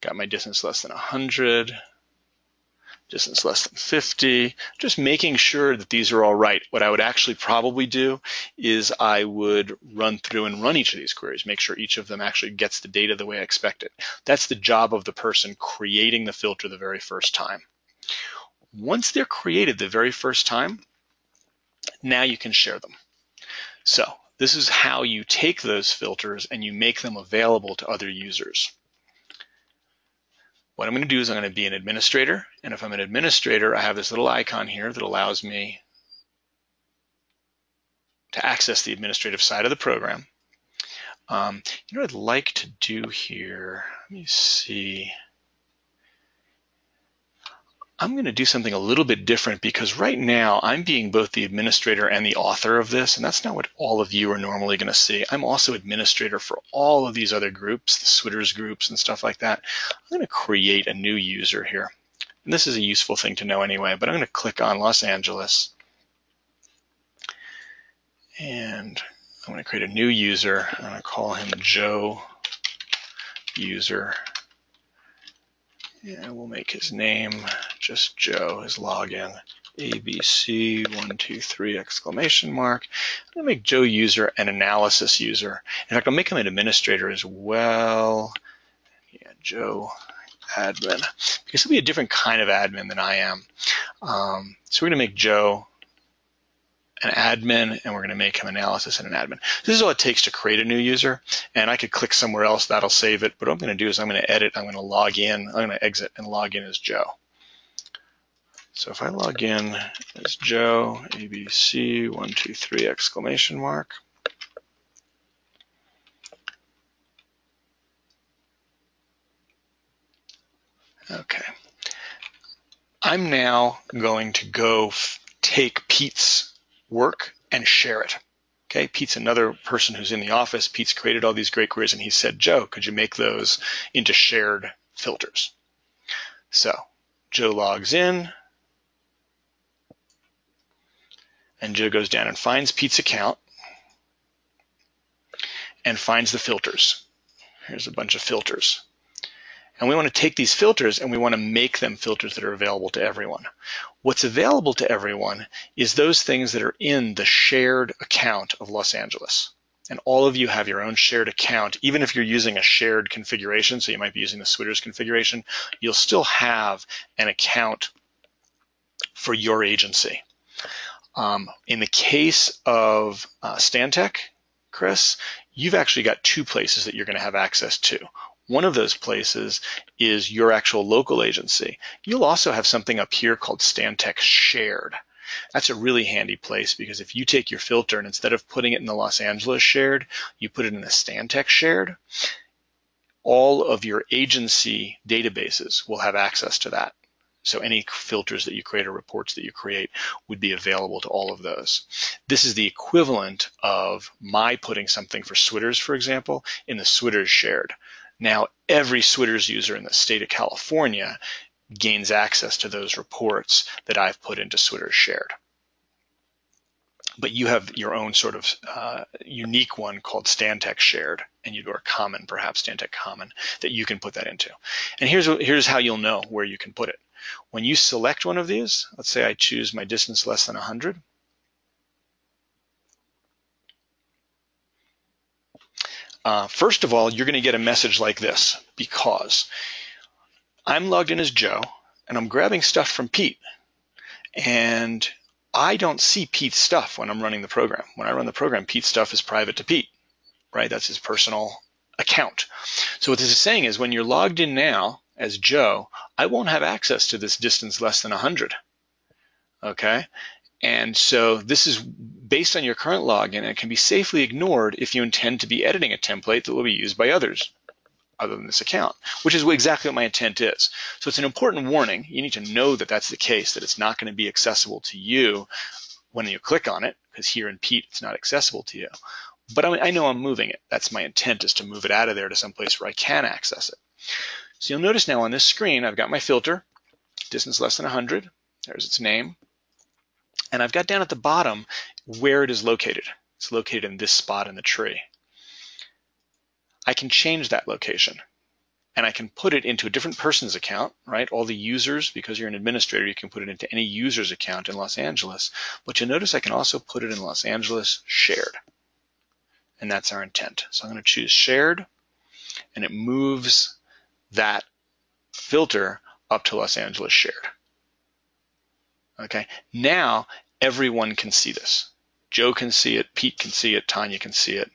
Got my distance less than 100. Distance less than 50, just making sure that these are all right. What I would actually probably do is I would run through and run each of these queries, make sure each of them actually gets the data the way I expect it. That's the job of the person creating the filter the very first time. Once they're created the very first time, now you can share them. So this is how you take those filters and you make them available to other users. What I'm going to do is I'm going to be an administrator, and if I'm an administrator, I have this little icon here that allows me to access the administrative side of the program. You know what I'd like to do here? Let me see. I'm going to do something a little bit different because right now I'm being both the administrator and the author of this, and that's not what all of you are normally going to see. I'm also administrator for all of these other groups, the Switters groups and stuff like that. I'm going to create a new user here. And this is a useful thing to know anyway, but I'm going to click on Los Angeles. And I'm going to create a new user. I'm going to call him Joe user. And we'll make his name just Joe, his login, ABC123 exclamation mark. I'm going to make Joe user an analysis user. In fact, I'll make him an administrator as well. Yeah, Joe admin, because he'll be a different kind of admin than I am. So we're going to make Joe an admin, and we're going to make him analysis and an admin. This is all it takes to create a new user, and I could click somewhere else, that'll save it, but what I'm going to do is I'm going to edit, I'm going to log in, I'm going to exit and log in as Joe. So if I log in as Joe, ABC123 exclamation mark, okay. I'm now going to go take Pete's work and share it. Okay, Pete's another person who's in the office. Pete's created all these great queries, and he said, Joe, could you make those into shared filters? So Joe logs in, and Joe goes down and finds Pete's account and finds the filters. Here's a bunch of filters. And we want to take these filters and we want to make them filters that are available to everyone. What's available to everyone is those things that are in the shared account of Los Angeles. And all of you have your own shared account. Even if you're using a shared configuration, so you might be using the Switters configuration, you'll still have an account for your agency. In the case of Stantec, Chris, you've actually got two places that you're going to have access to. One of those places is your actual local agency. You'll also have something up here called Stantec Shared. That's a really handy place because if you take your filter and instead of putting it in the Los Angeles Shared, you put it in the Stantec Shared, all of your agency databases will have access to that. So any filters that you create or reports that you create would be available to all of those. This is the equivalent of my putting something for Switters, for example, in the Switters Shared. Now, every Switters user in the state of California gains access to those reports that I've put into Switters Shared. But you have your own sort of unique one called Stantec Shared, and or Common, perhaps Stantec Common, that you can put that into. And here's how you'll know where you can put it. When you select one of these, let's say I choose my distance less than 100. First of all, you're going to get a message like this because I'm logged in as Joe and I'm grabbing stuff from Pete, and I don't see Pete's stuff when I'm running the program. When I run the program, Pete's stuff is private to Pete, right? That's his personal account. So what this is saying is when you're logged in now as Joe, I won't have access to this distance less than 100, okay? And so this is based on your current login, and it can be safely ignored if you intend to be editing a template that will be used by others other than this account, which is exactly what my intent is. So it's an important warning. You need to know that that's the case, that it's not going to be accessible to you when you click on it, because here in Pete it's not accessible to you. But I know I'm moving it. That's my intent, is to move it out of there to some place where I can access it. So you'll notice now on this screen, I've got my filter, distance less than 100. There's its name. And I've got down at the bottom where it is located. It's located in this spot in the tree. I can change that location. And I can put it into a different person's account, right? All the users, because you're an administrator, you can put it into any user's account in Los Angeles. But you'll notice I can also put it in Los Angeles shared. And that's our intent. So I'm going to choose shared, and it moves that filter up to Los Angeles shared. Okay, now everyone can see this. Joe can see it, Pete can see it, Tanya can see it,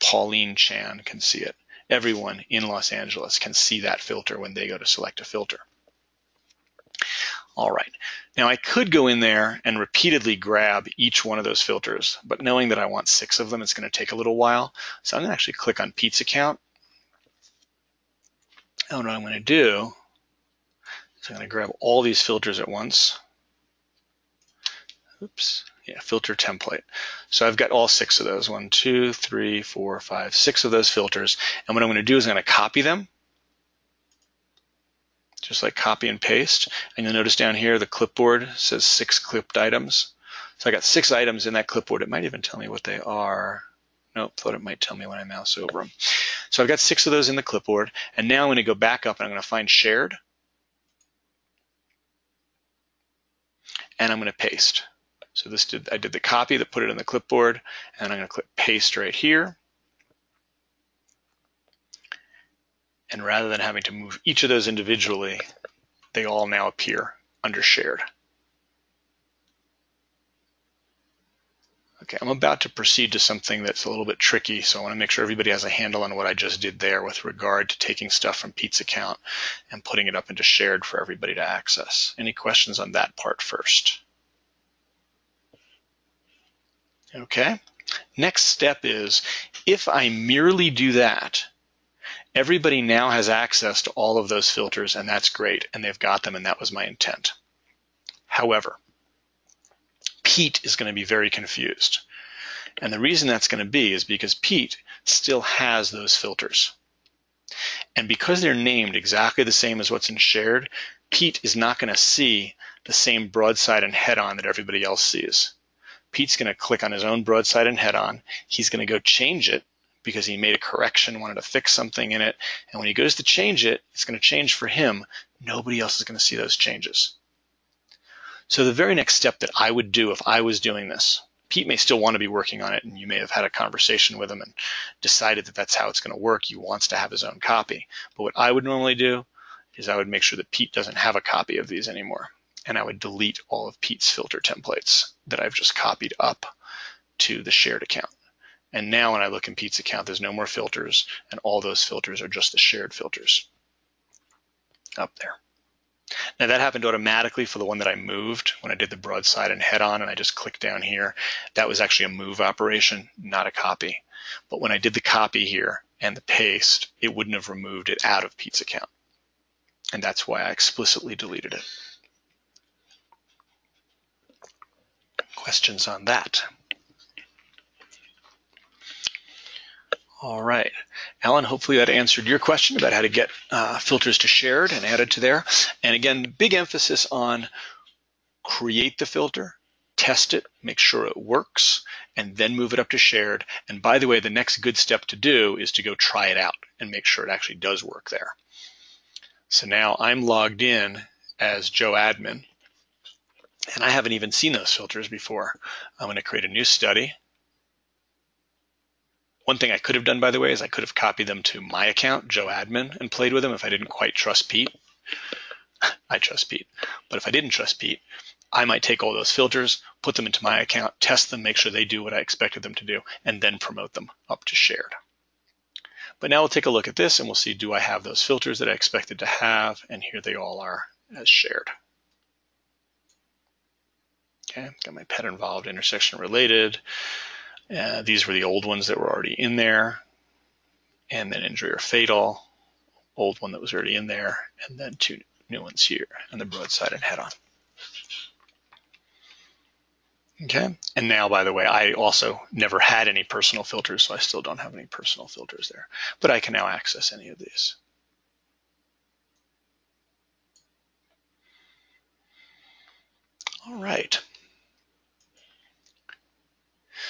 Pauline Chan can see it. Everyone in Los Angeles can see that filter when they go to select a filter. All right, now I could go in there and repeatedly grab each one of those filters, but knowing that I want 6 of them, it's going to take a little while. So I'm going to actually click on Pete's account. And what I'm going to do is I'm going to grab all these filters at once. Oops, yeah, filter template. So I've got all 6 of those, 1, 2, 3, 4, 5, 6 of those filters. And what I'm going to do is I'm going to copy them, just like copy and paste. And you'll notice down here the clipboard says 6 clipped items. So I got 6 items in that clipboard. It might even tell me what they are. Nope, thought it might tell me when I mouse over them. So I've got 6 of those in the clipboard. And now I'm going to go back up and I'm going to find shared. And I'm going to paste. So I did the copy that put it in the clipboard, and I'm going to click paste right here. And rather than having to move each of those individually, they all now appear under shared. Okay, I'm about to proceed to something that's a little bit tricky, so I want to make sure everybody has a handle on what I just did there with regard to taking stuff from Pete's account and putting it up into shared for everybody to access. Any questions on that part first? Okay, next step is, if I merely do that, everybody now has access to all of those filters, and that's great, and they've got them, and that was my intent. However, Pete is going to be very confused. And the reason that's going to be is because Pete still has those filters. And because they're named exactly the same as what's in shared, Pete is not going to see the same broadside and head-on that everybody else sees. Pete's going to click on his own broadside and head-on. He's going to go change it because he made a correction, wanted to fix something in it. And when he goes to change it, it's going to change for him. Nobody else is going to see those changes. So the very next step that I would do if I was doing this, Pete may still want to be working on it, and you may have had a conversation with him and decided that that's how it's going to work. He wants to have his own copy. But what I would normally do is I would make sure that Pete doesn't have a copy of these anymore. And I would delete all of Pete's filter templates that I've just copied up to the shared account. And now when I look in Pete's account, there's no more filters, and all those filters are just the shared filters up there. Now that happened automatically for the one that I moved when I did the broadside and head-on, and I just clicked down here. That was actually a move operation, not a copy. But when I did the copy here and the paste, it wouldn't have removed it out of Pete's account. And that's why I explicitly deleted it. Questions on that? All right, Alan, hopefully that answered your question about how to get filters to shared and added to there. And again, big emphasis on create the filter, test it, make sure it works, and then move it up to shared. And by the way, the next good step to do is to go try it out and make sure it actually does work there. So now I'm logged in as Joe Admin, and I haven't even seen those filters before. I'm going to create a new study. One thing I could have done, by the way, is I could have copied them to my account, Joe Admin, and played with them if I didn't quite trust Pete. I trust Pete. But if I didn't trust Pete, I might take all those filters, put them into my account, test them, make sure they do what I expected them to do, and then promote them up to shared. But now we'll take a look at this and we'll see, do I have those filters that I expected to have? And here they all are as shared. Okay, got my pet involved, intersection related. These were the old ones that were already in there. And then injury or fatal, old one that was already in there. And then two new ones here, and the broadside and head-on. Okay, and now, by the way, I also never had any personal filters, so I still don't have any personal filters there, but I can now access any of these. All right.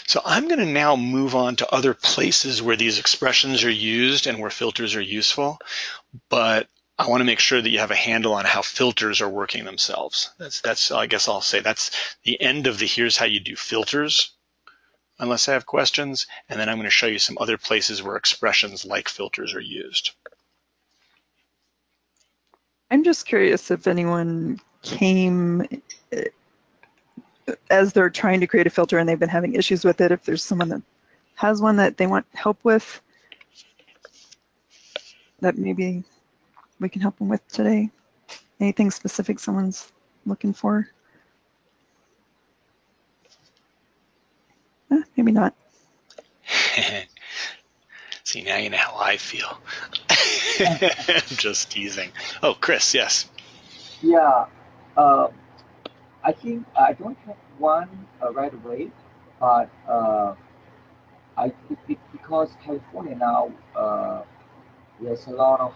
So I'm going to now move on to other places where these expressions are used and where filters are useful, but I want to make sure that you have a handle on how filters are working themselves. That's I guess I'll say that's the end of the here's how you do filters, unless I have questions, and then I'm going to show you some other places where expressions like filters are used. I'm just curious if anyone came as they're trying to create a filter and they've been having issues with it, if there's someone that has one that they want help with, that maybe we can help them with today. Anything specific someone's looking for? Maybe not. See, now you know how I feel. I'm just teasing. Oh, Chris, yes. Yeah, I think I don't have one right away, but because California now there's a lot of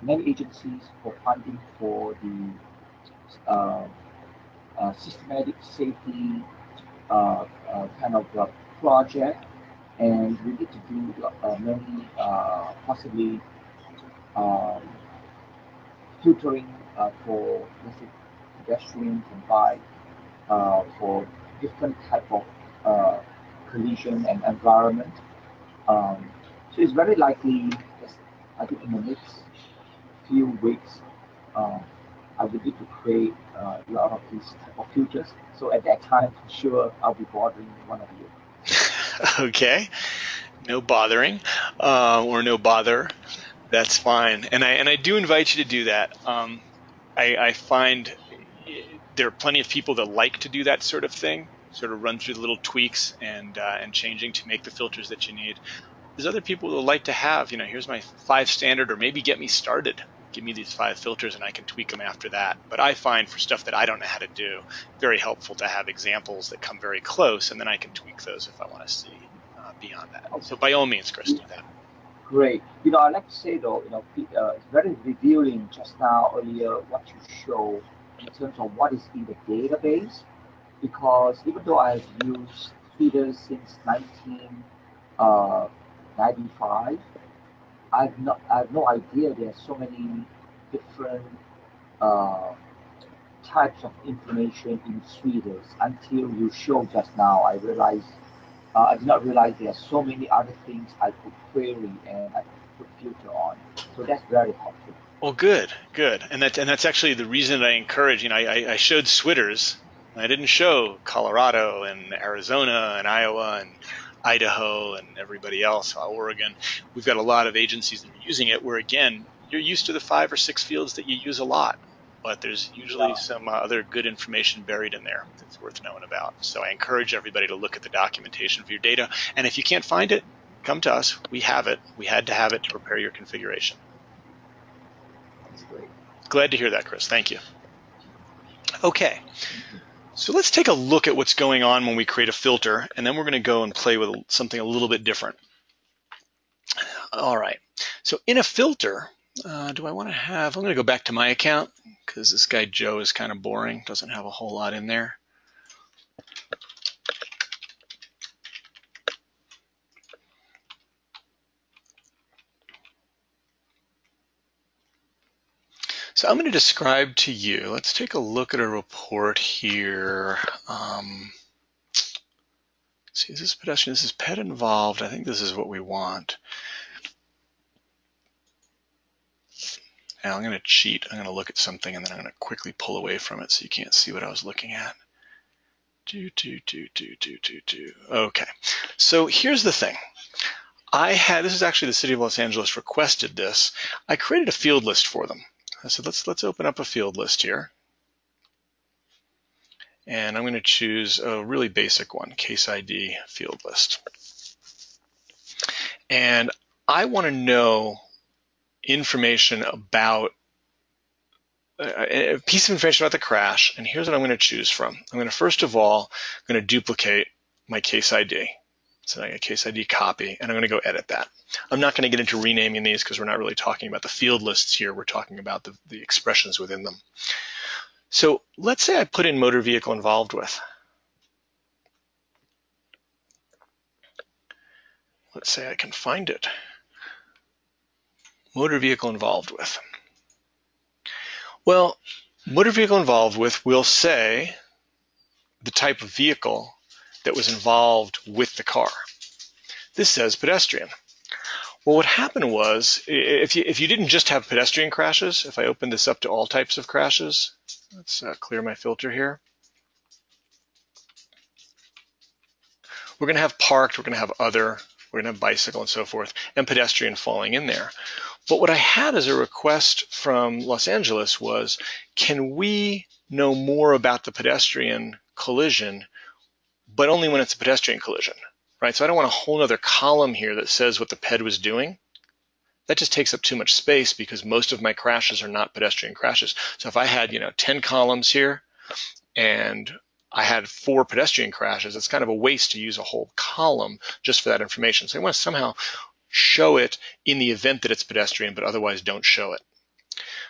many agencies for funding for the systematic safety kind of project, and we need to do many possibly um, tutoring for let's say pedestrians and bike for different type of uh, collision and environment. Um, so it's very likely, I think in the next few weeks, um, I will need to create a lot of these type of features. So at that time, for sure, I'll be bothering one of you. Okay, no bothering or no bother. That's fine, and I do invite you to do that. I find there are plenty of people that like to do that sort of thing, sort of run through the little tweaks and changing to make the filters that you need. There's other people who like to have, here's my 5 standard, or maybe get me started. Give me these 5 filters and I can tweak them after that. But I find for stuff that I don't know how to do, very helpful to have examples that come very close, and then I can tweak those if I want to see beyond that. Okay. So by all means, Chris, do that. Great. I'd like to say though, it's very revealing just now earlier what you show in terms of what is in the database, because even though I've used feeders since 1995, I have no idea there are so many different uh, types of information in feeders until you show just now. I did not realize there are so many other things I could query and I could put filter on. So that's very helpful. Well, good, good, and that's actually the reason that I encourage. I showed Switters. I didn't show Colorado and Arizona and Iowa and Idaho and everybody else, Oregon. We've got a lot of agencies that are using it. Where again, you're used to the 5 or 6 fields that you use a lot, but there's usually some other good information buried in there that's worth knowing about. So I encourage everybody to look at the documentation for your data, and if you can't find it, come to us. We have it. We had to have it to prepare your configuration. That's great. Glad to hear that, Chris. Thank you. Okay, so let's take a look at what's going on when we create a filter, and then we're going to go and play with something a little bit different. All right, so in a filter, do I want to have, I'm going to go back to my account because this guy Joe is kind of boring, doesn't have a whole lot in there. So I'm going to describe to you, let's take a look at a report here. See, is this pedestrian? This is pet involved. I think this is what we want. Now I'm going to cheat. I'm going to look at something and then I'm going to quickly pull away from it so you can't see what I was looking at. Okay, so here's the thing. This is actually the City of Los Angeles requested this. I created a field list for them. I said, let's open up a field list here. And I'm going to choose a really basic one, case ID field list. And I want to know information about a piece of information about the crash, and here's what I'm going to choose from. I'm going to first of all going to duplicate my case ID. So I get case ID copy, and I'm going to go edit that. I'm not going to get into renaming these because we're not really talking about the field lists here. We're talking about the expressions within them. So let's say I put in motor vehicle involved with. Let's say I can find it. Motor vehicle involved with. Well, motor vehicle involved with will say the type of vehicle that was involved with the car. This says pedestrian. Well, what happened was, if you didn't just have pedestrian crashes, if I open this up to all types of crashes, let's clear my filter here. We're going to have parked, we're going to have other, we're going to have bicycle and so forth, and pedestrian falling in there. But what I had as a request from Los Angeles was, can we know more about the pedestrian collision, but only when it's a pedestrian collision, right? So I don't want a whole other column here that says what the ped was doing. That just takes up too much space because most of my crashes are not pedestrian crashes. So if I had, 10 columns here and I had 4 pedestrian crashes, it's kind of a waste to use a whole column just for that information. So I want to somehow show it in the event that it's pedestrian, but otherwise don't show it.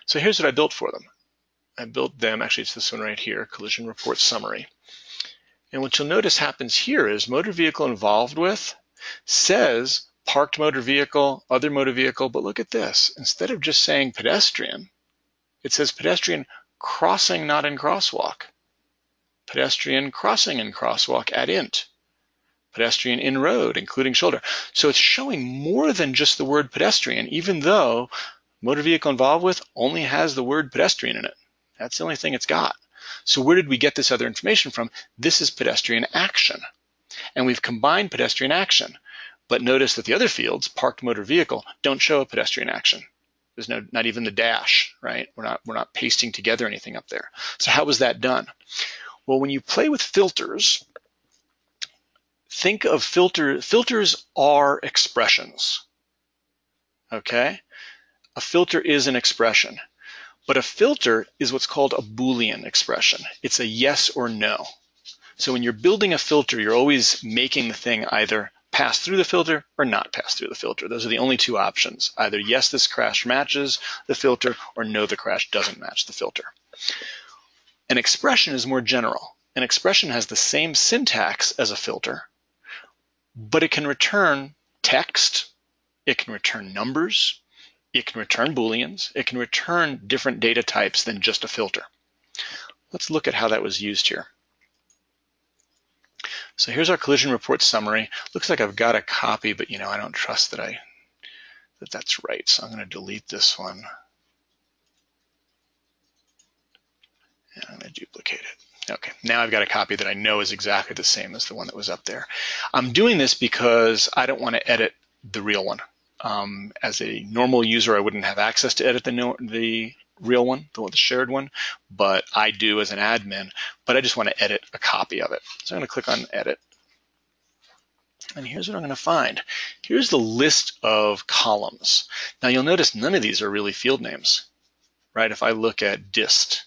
So here's what I built for them. I built them, actually it's this one right here, collision report summary. And what you'll notice happens here is motor vehicle involved with says parked motor vehicle, other motor vehicle, but look at this. Instead of just saying pedestrian, it says pedestrian crossing not in crosswalk. Pedestrian crossing in crosswalk at int. Pedestrian in road, including shoulder. So it's showing more than just the word pedestrian, even though motor vehicle involved with only has the word pedestrian in it. That's the only thing it's got. So where did we get this other information from? This is pedestrian action. And we've combined pedestrian action. But notice that the other fields, parked motor vehicle, don't show a pedestrian action. There's not even the dash, right? We're not pasting together anything up there. So how was that done? Well, when you play with filters, think of filters are expressions, okay? A filter is an expression, but a filter is what's called a Boolean expression. It's a yes or no. So when you're building a filter, you're always making the thing either pass through the filter or not pass through the filter. Those are the only 2 options. Either yes, this crash matches the filter, or no, the crash doesn't match the filter. An expression is more general. An expression has the same syntax as a filter, but it can return text, it can return numbers, it can return Booleans, it can return different data types than just a filter. Let's look at how that was used here. So here's our collision report summary. Looks like I've got a copy, but I don't trust that that's right. So I'm going to delete this one. And I'm going to duplicate it. Okay, now I've got a copy that I know is exactly the same as the one that was up there. I'm doing this because I don't want to edit the real one. As a normal user, I wouldn't have access to edit the real one, the shared one, but I do as an admin, but I just want to edit a copy of it. So I'm going to click on edit. And here's what I'm going to find. Here's the list of columns. Now you'll notice none of these are really field names, right? If I look at dist,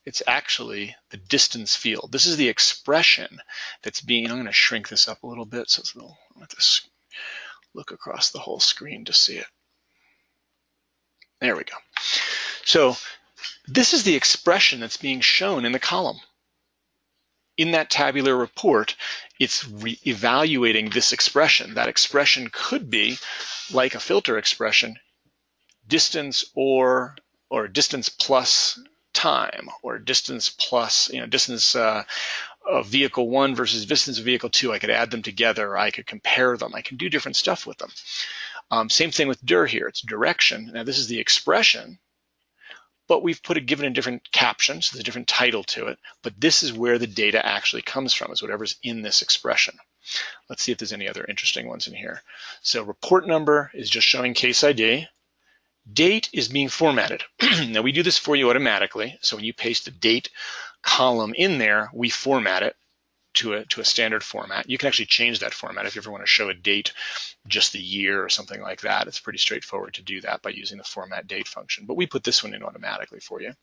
it's actually the distance field. This is the expression that's being, I'm going to shrink this up a little bit so it's a little, let this look across the whole screen to see it. There we go. So this is the expression that's being shown in the column. In that tabular report, it's evaluating this expression. That expression could be like a filter expression, distance or distance plus time, or distance plus, distance of vehicle 1 versus distance of vehicle 2. I could add them together, or I could compare them. I can do different stuff with them. Same thing with dir here. It's direction. Now this is the expression, but we've given a different caption, so there's a different title to it. But this is where the data actually comes from, is whatever's in this expression. Let's see if there's any other interesting ones in here. So report number is just showing case ID. Date is being formatted. Now we do this for you automatically. So when you paste the date column in there, we format it. to a standard format. You can actually change that format if you ever want to show a date, just the year or something like that. It's pretty straightforward to do that by using the format date function, but we put this one in automatically for you.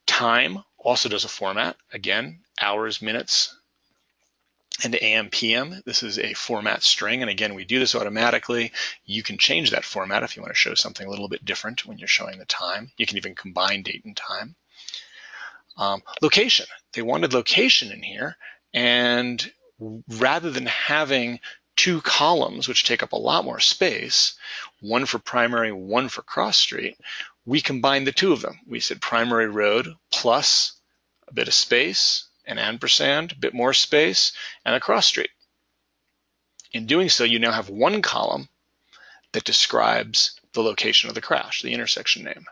Time also does a format. Again, hours, minutes, and AM, PM. This is a format string, and again, we do this automatically. You can change that format if you want to show something a little bit different when you're showing the time. You can even combine date and time. Location. They wanted location in here, and rather than having two columns, which take up a lot more space, one for primary, one for cross street, we combined the two of them. We said primary road plus a bit of space, an ampersand, a bit more space, and a cross street. In doing so, you now have one column that describes the location of the crash, the intersection name.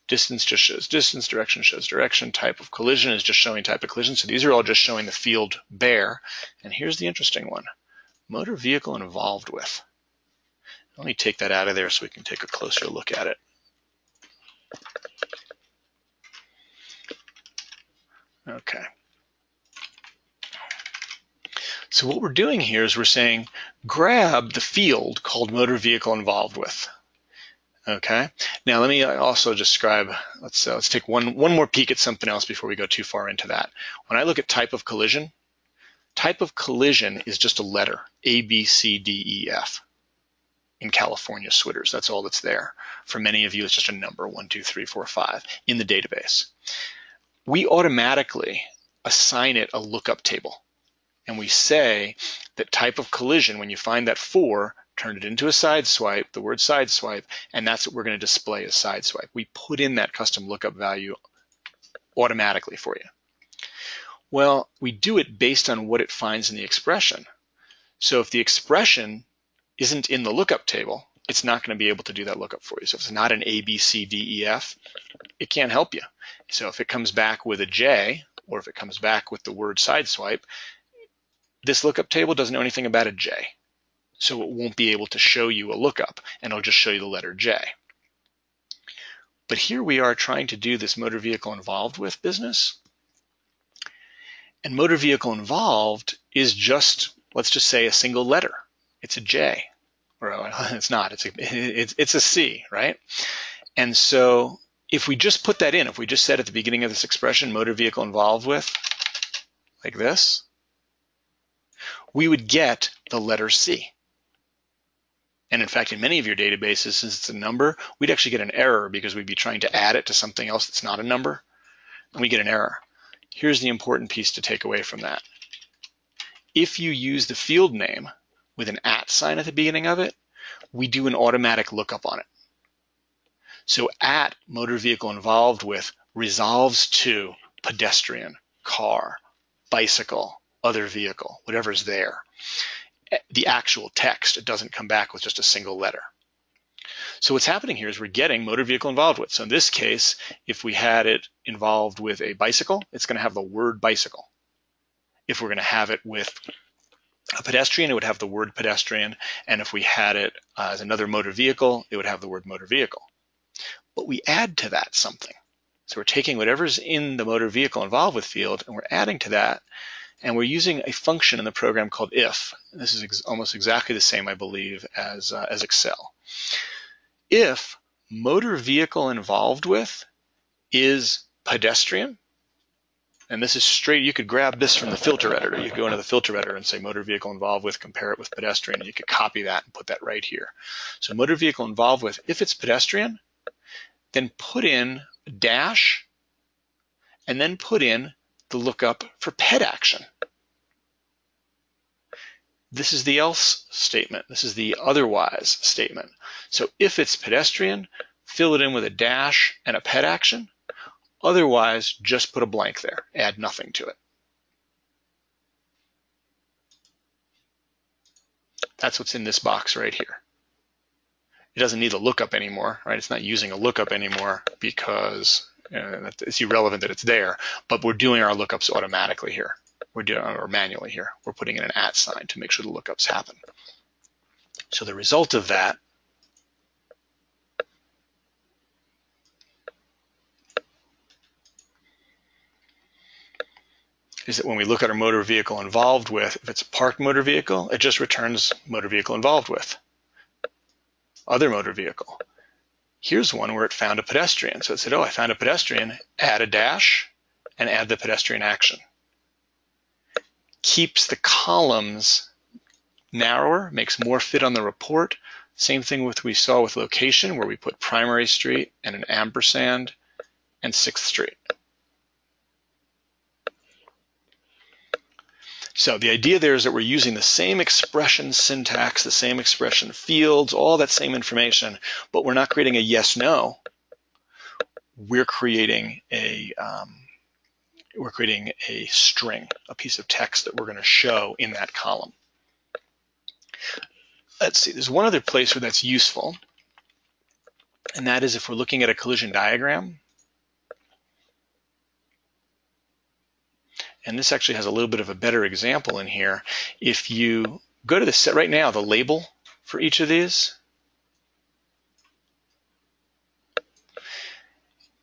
Distance just shows distance, direction shows direction, type of collision is just showing type of collision. So these are all just showing the field bare. And here's the interesting one, motor vehicle involved with. Let me take that out of there so we can take a closer look at it. Okay. So what we're doing here is we're saying grab the field called motor vehicle involved with. Okay. Now let me also describe. Let's take one more peek at something else before we go too far into that. When I look at type of collision is just a letter, A, B, C, D, E, F. In California SWITRs, that's all that's there. For many of you, it's just a number, 1, 2, 3, 4, 5 in the database. We automatically assign it a lookup table. And we say that type of collision, when you find that 4, turn it into a sideswipe, the word sideswipe, and that's what we're going to display as sideswipe. We put in that custom lookup value automatically for you. Well, we do it based on what it finds in the expression. So if the expression isn't in the lookup table, it's not going to be able to do that lookup for you. So if it's not an A, B, C, D, E, F, it can't help you. So if it comes back with a J, or if it comes back with the word sideswipe, this lookup table doesn't know anything about a J. So it won't be able to show you a lookup, and it'll just show you the letter J. But here we are trying to do this motor vehicle involved with business. And motor vehicle involved is just, let's just say, a single letter. It's a J. Or it's not, it's a C, right? And so if we just put that in, if we just said at the beginning of this expression, motor vehicle involved with, like this, we would get the letter C. And in fact, in many of your databases, since it's a number, we'd actually get an error because we'd be trying to add it to something else that's not a number, and we get an error. Here's the important piece to take away from that. If you use the field name with an @ sign at the beginning of it, we do an automatic lookup on it. So @ motor vehicle involved with resolves to pedestrian, car, bicycle, other vehicle, whatever's there. The actual text, it doesn't come back with just a single letter. So what's happening here is we're getting motor vehicle involved with. So in this case, if we had it involved with a bicycle, it's going to have the word bicycle. If we're going to have it with a pedestrian, it would have the word pedestrian. And if we had it as another motor vehicle, it would have the word motor vehicle. But we add to that something. So we're taking whatever's in the motor vehicle involved with field, and we're adding to that. And we're using a function in the program called if. This is almost exactly the same, I believe, as Excel. If motor vehicle involved with is pedestrian, and this is straight, you could grab this from the filter editor. You could go into the filter editor and say motor vehicle involved with, compare it with pedestrian, and you could copy that and put that right here. So motor vehicle involved with, if it's pedestrian, then put in a dash, and then put in the lookup for ped action. This is the else statement. This is the otherwise statement. So if it's pedestrian, fill it in with a dash and a ped action. Otherwise, just put a blank there. Add nothing to it. That's what's in this box right here. It doesn't need a lookup anymore, right? It's not using a lookup anymore because it's irrelevant that it's there, but we're doing our lookups automatically here. We're doing or manually here. We're putting in an @ sign to make sure the lookups happen. So the result of that is that when we look at our motor vehicle involved with, if it's a parked motor vehicle, it just returns motor vehicle involved with, other motor vehicle. Here's one where it found a pedestrian. So it said, oh, I found a pedestrian, add a dash, and add the pedestrian action. Keeps the columns narrower, makes more fit on the report. Same thing with we saw with location, where we put primary street and an ampersand and 6th Street. So the idea there is that we're using the same expression syntax, the same expression fields, all that same information, but we're not creating a yes/no. We're creating a string, a piece of text that we're going to show in that column. Let's see, there's one other place where that's useful, and that is if we're looking at a collision diagram. And this actually has a little bit of a better example in here. If you go to the set right now, the label for each of these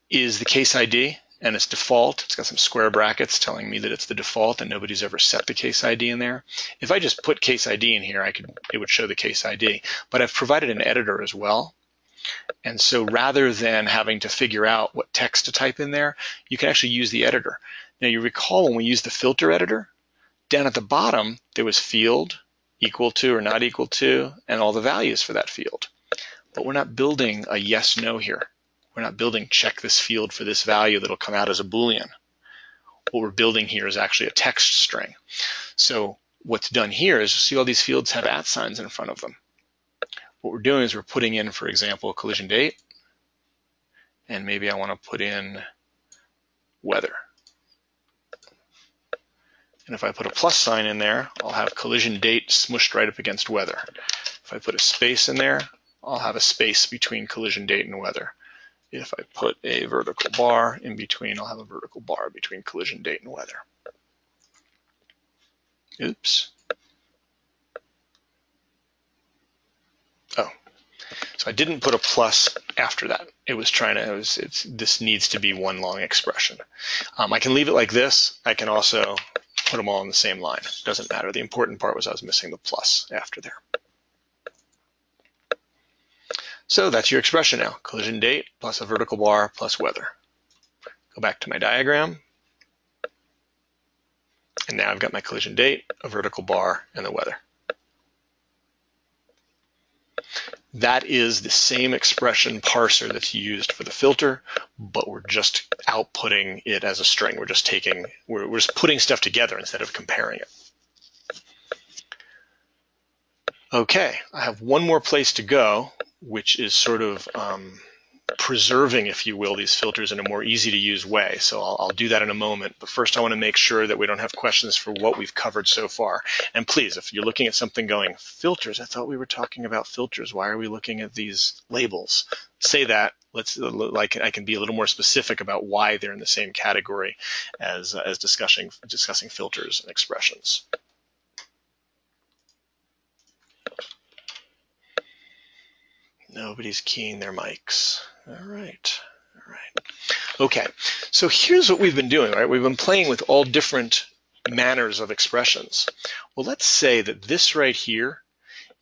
is the case ID, and it's default. It's got some square brackets telling me that it's the default and nobody's ever set the case ID in there. If I just put case ID in here, it would show the case ID, but I've provided an editor as well. And so rather than having to figure out what text to type in there, you can actually use the editor. Now you recall when we used the filter editor, down at the bottom, there was field, equal to or not equal to, and all the values for that field. But we're not building a yes, no here. We're not building check this field for this value that'll come out as a Boolean. What we're building here is actually a text string. So what's done here is, see all these fields have @ signs in front of them. What we're doing is we're putting in, for example, a collision date, and maybe I want to put in weather. And if I put a plus sign in there, I'll have collision date smushed right up against weather. If I put a space in there, I'll have a space between collision date and weather. If I put a vertical bar in between, I'll have a vertical bar between collision date and weather. Oops. Oh, so I didn't put a plus after that. This needs to be one long expression. I can leave it like this. I can also put them all in the same line. Doesn't matter. The important part was I was missing the plus after there. So that's your expression now. Collision date plus a vertical bar plus weather. Go back to my diagram. And now I've got my collision date, a vertical bar, and the weather. That is the same expression parser that's used for the filter, but we're just outputting it as a string. We're just putting stuff together instead of comparing it. Okay, I have one more place to go, which is sort of preserving, if you will, these filters in a more easy to use way. So I'll do that in a moment. But first I want to make sure that we don't have questions for what we've covered so far. And please, if you're looking at something going, filters, I thought we were talking about filters. Why are we looking at these labels? Say that. I can be a little more specific about why they're in the same category as discussing filters and expressions. Nobody's keying their mics. All right. Okay, so here's what we've been doing, right? We've been playing with all different manners of expressions. Well, let's say that this right here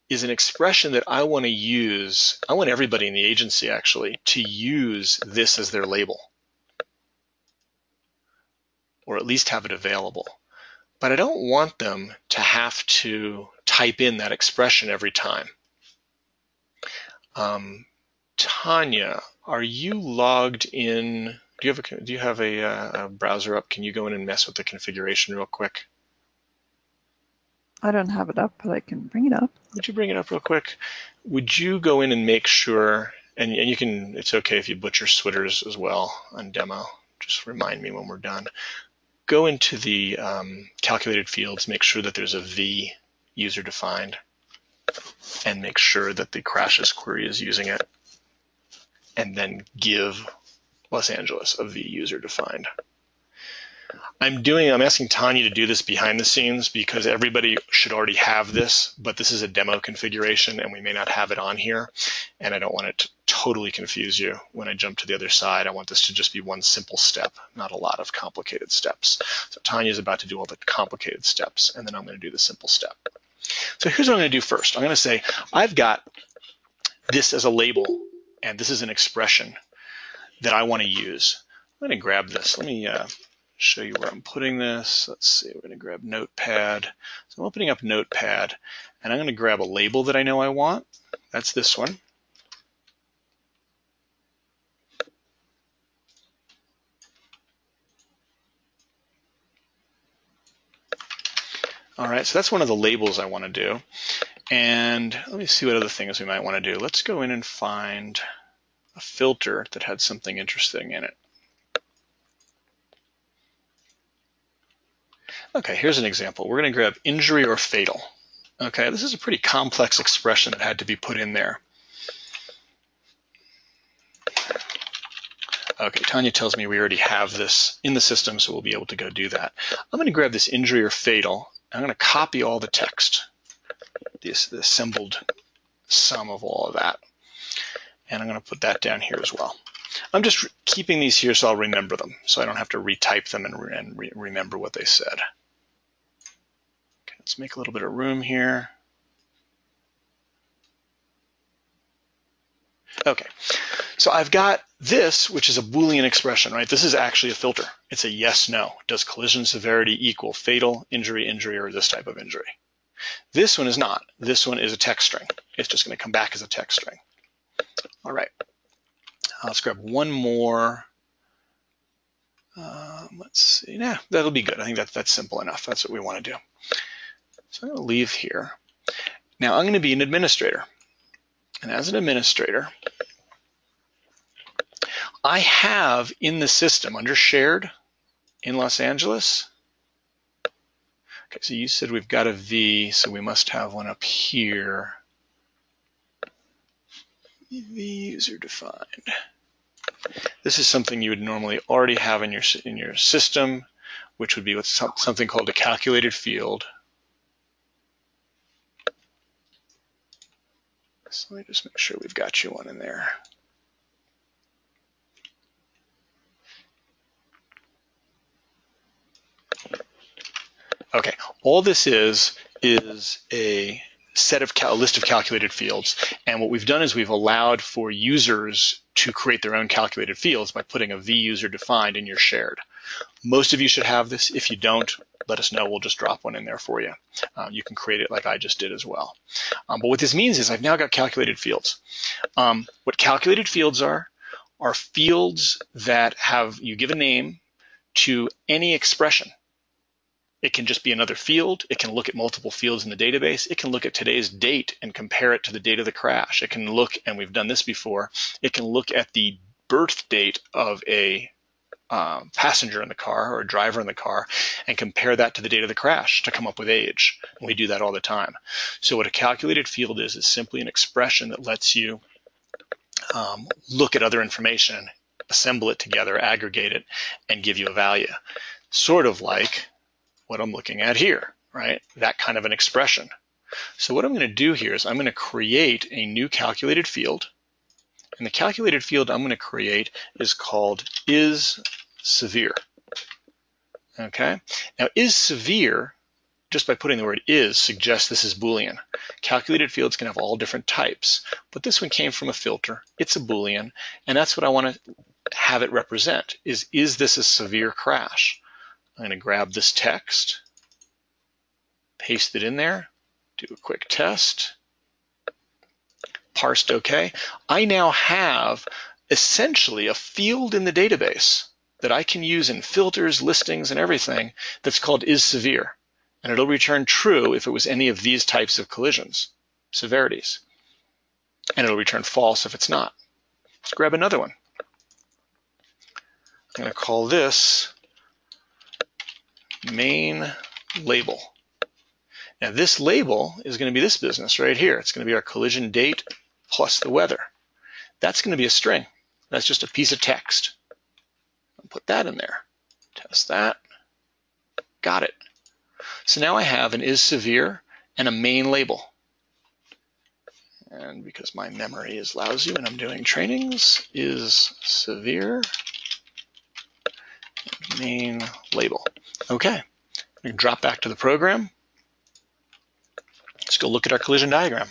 is an expression that I want to use. I want everybody in the agency, actually, to use this as their label, or at least have it available. But I don't want them to have to type in that expression every time. Tanya, are you logged in? Do you have a browser up? Can you go in and mess with the configuration real quick? I don't have it up, but I can bring it up. Would you bring it up real quick? Would you go in and make sure, and you can, it's okay if you butcher Switters as well on demo. Just remind me when we're done. Go into the calculated fields, make sure that there's a V user defined, and make sure that the crashes query is using it, and then give Los Angeles a V user defined. I'm asking Tanya to do this behind the scenes because everybody should already have this, but this is a demo configuration and we may not have it on here. And I don't want it to totally confuse you when I jump to the other side. I want this to just be one simple step, not a lot of complicated steps. So Tanya's about to do all the complicated steps, and then I'm going to do the simple step. So here's what I'm going to do first. I'm going to say, I've got this as a label, and this is an expression that I want to use. I'm going to grab this. Let me show you where I'm putting this. Let's see, we're going to grab Notepad. So I'm opening up Notepad, and I'm going to grab a label that I know I want. That's this one. All right, so that's one of the labels I want to do. And let me see what other things we might want to do. Let's go in and find a filter that had something interesting in it. Okay, here's an example. We're going to grab injury or fatal. Okay, this is a pretty complex expression that had to be put in there. Okay, Tanya tells me we already have this in the system, so we'll be able to go do that. I'm going to grab this injury or fatal. I'm going to copy all the text, the assembled sum of all of that. And I'm going to put that down here as well. I'm just keeping these here so I'll remember them, so I don't have to retype them and remember what they said. Okay, let's make a little bit of room here. Okay, so I've got this, which is a Boolean expression, right? This is actually a filter. It's a yes, no. Does collision severity equal fatal, injury, or this type of injury? This one is not. This one is a text string. It's just going to come back as a text string. All right. Let's grab one more. Let's see. Nah, that'll be good. I think that's simple enough. That's what we want to do. So I'm going to leave here. Now I'm going to be an administrator. And as an administrator, I have in the system under shared in Los Angeles. Okay, so you said we've got a V, so we must have one up here. V user defined. This is something you would normally already have in your system, which would be what's something called a calculated field. So let me just make sure we've got you one in there. Okay, all this is a list of calculated fields, and what we've done is we've allowed for users to create their own calculated fields by putting a V user defined in your shared. Most of you should have this. If you don't, let us know. We'll just drop one in there for you. You can create it like I just did as well. But what this means is I've now got calculated fields. What calculated fields are fields that you give a name to any expression. It can just be another field. It can look at multiple fields in the database. It can look at today's date and compare it to the date of the crash. It can look, and we've done this before, it can look at the birth date of a passenger in the car or a driver in the car and compare that to the date of the crash to come up with age. And we do that all the time. So what a calculated field is simply an expression that lets you look at other information, assemble it together, aggregate it, and give you a value. Sort of like what I'm looking at here, right? That kind of an expression. So what I'm going to do here is I'm going to create a new calculated field. And the calculated field I'm going to create is called is severe. Okay? Now is severe, just by putting the word is, suggests this is Boolean. Calculated fields can have all different types, but this one came from a filter. It's a Boolean, and that's what I want to have it represent, is this a severe crash? I'm going to grab this text, paste it in there, do a quick test, parsed OK. I now have essentially a field in the database that I can use in filters, listings, and everything that's called is severe. And it'll return true if it was any of these types of collisions, severities. And it'll return false if it's not. Let's grab another one. I'm going to call this main label. Now this label is going to be this business right here. It's going to be our collision date plus the weather. That's going to be a string. That's just a piece of text. I'll put that in there. Test that. Got it. So now I have an is severe and a main label. And because my memory is lousy when I'm doing trainings, is severe, main label. Okay, we can drop back to the program. Let's go look at our collision diagram.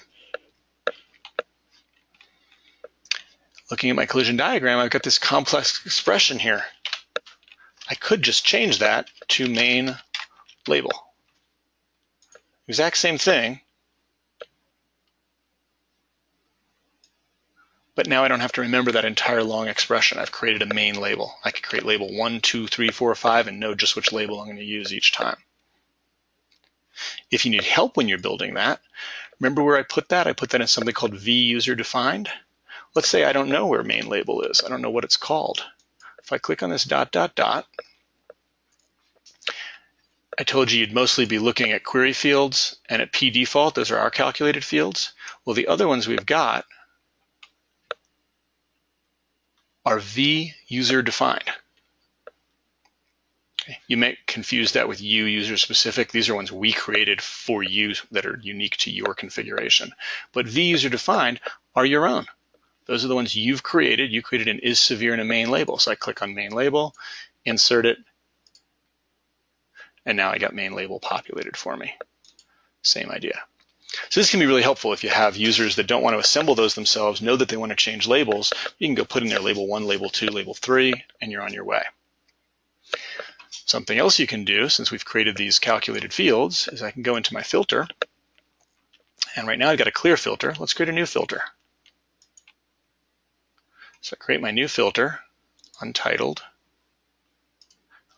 Looking at my collision diagram, I've got this complex expression here. I could just change that to main label. Exact same thing, but now I don't have to remember that entire long expression. I've created a main label. I could create label 1, 2, 3, 4, 5 and know just which label I'm going to use each time. If you need help when you're building that, remember where I put that? I put that in something called v_user_defined. Let's say I don't know where main label is. I don't know what it's called. If I click on this ... I told you you'd mostly be looking at query fields and at pdefault. Those are our calculated fields. Well, the other ones we've got are v_user_defined. Okay. You may confuse that with user-specific. These are ones we created for you that are unique to your configuration. But v_user_defined are your own. Those are the ones you've created. You created an is severe and a main label. So I click on main label, insert it, and now I got main label populated for me. Same idea. So this can be really helpful if you have users that don't want to assemble those themselves, know that they want to change labels. You can go put in there label 1, label 2, label 3, and you're on your way. Something else you can do, since we've created these calculated fields, is I can go into my filter. And right now I've got a clear filter. Let's create a new filter. So I create my new filter, untitled.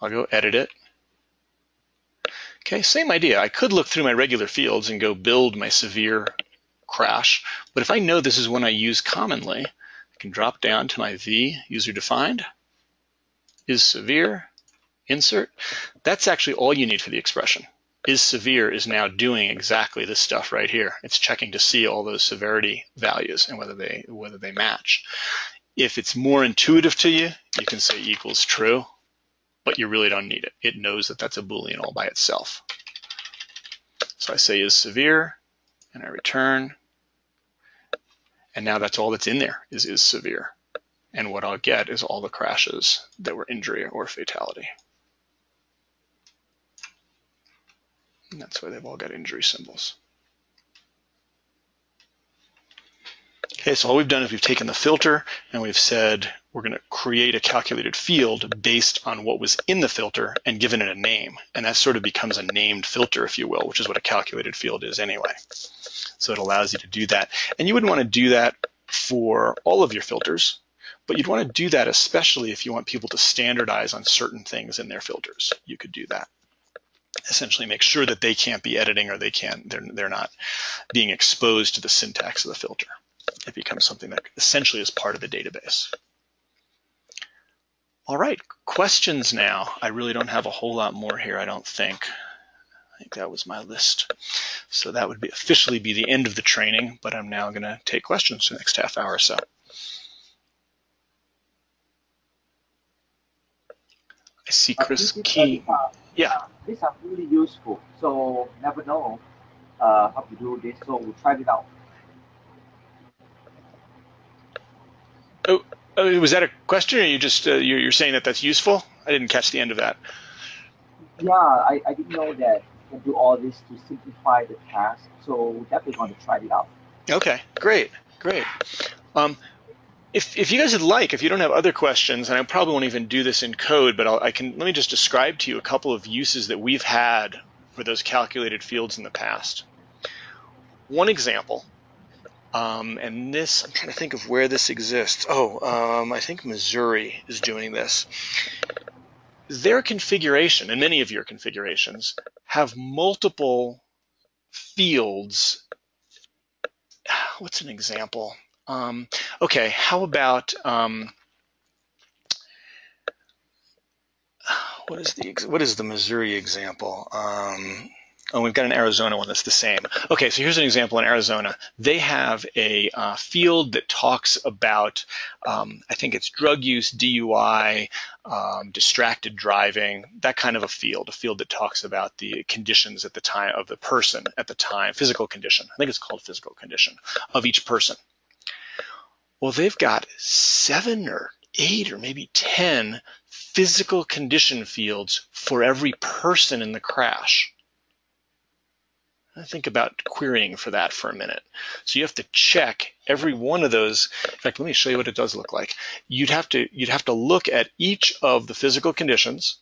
I'll go edit it. Okay, same idea. I could look through my regular fields and go build my severe crash, but if I know this is one I use commonly, I can drop down to my v_user_defined, is severe, insert. That's actually all you need for the expression. Is severe is now doing exactly this stuff right here. It's checking to see all those severity values and whether they match. If it's more intuitive to you, you can say equals true, but you really don't need it. It knows that that's a Boolean all by itself. So I say is severe, and I return, and now that's all that's in there is severe. And what I'll get is all the crashes that were injury or fatality. And that's why they've all got injury symbols. Okay, so all we've done is we've taken the filter and we've said we're going to create a calculated field based on what was in the filter and given it a name. And that sort of becomes a named filter, if you will, which is what a calculated field is anyway. So it allows you to do that. And you wouldn't want to do that for all of your filters, but you'd want to do that especially if you want people to standardize on certain things in their filters. You could do that. Essentially make sure that they can't be editing or they're not being exposed to the syntax of the filter. It becomes something that essentially is part of the database. All right, questions now. I really don't have a whole lot more here, I don't think. I think that was my list. So that would officially be the end of the training, but I'm now going to take questions for the next half hour or so. I see Chris Key. Yeah. These are really useful. So never know how to do this. So we'll try it out. Oh, was that a question, or you just you're saying that that's useful? I didn't catch the end of that. Yeah, I didn't know that you can do all this to simplify the task. So we're definitely going to try it out. Okay, great. If you guys would like, if you don't have other questions, and I probably won't even do this in code, but let me just describe to you a couple of uses that we've had for those calculated fields in the past. One example, and this, I'm trying to think of where this exists. I think Missouri is doing this. Their configuration, and many of your configurations, have multiple fields. What's an example? Okay, how about what is the Missouri example? Oh, we've got an Arizona one that's the same. Okay, so here's an example in Arizona. They have a field that talks about, I think it's drug use, DUI, distracted driving, that kind of a field that talks about the conditions at the time of the person at the time, physical condition. I think it's called physical condition of each person. Well, they've got 7 or 8 or maybe 10 physical condition fields for every person in the crash. Think about querying for that for a minute. So you have to check every one of those. In fact, let me show you what it does look like. You'd have to look at each of the physical conditions.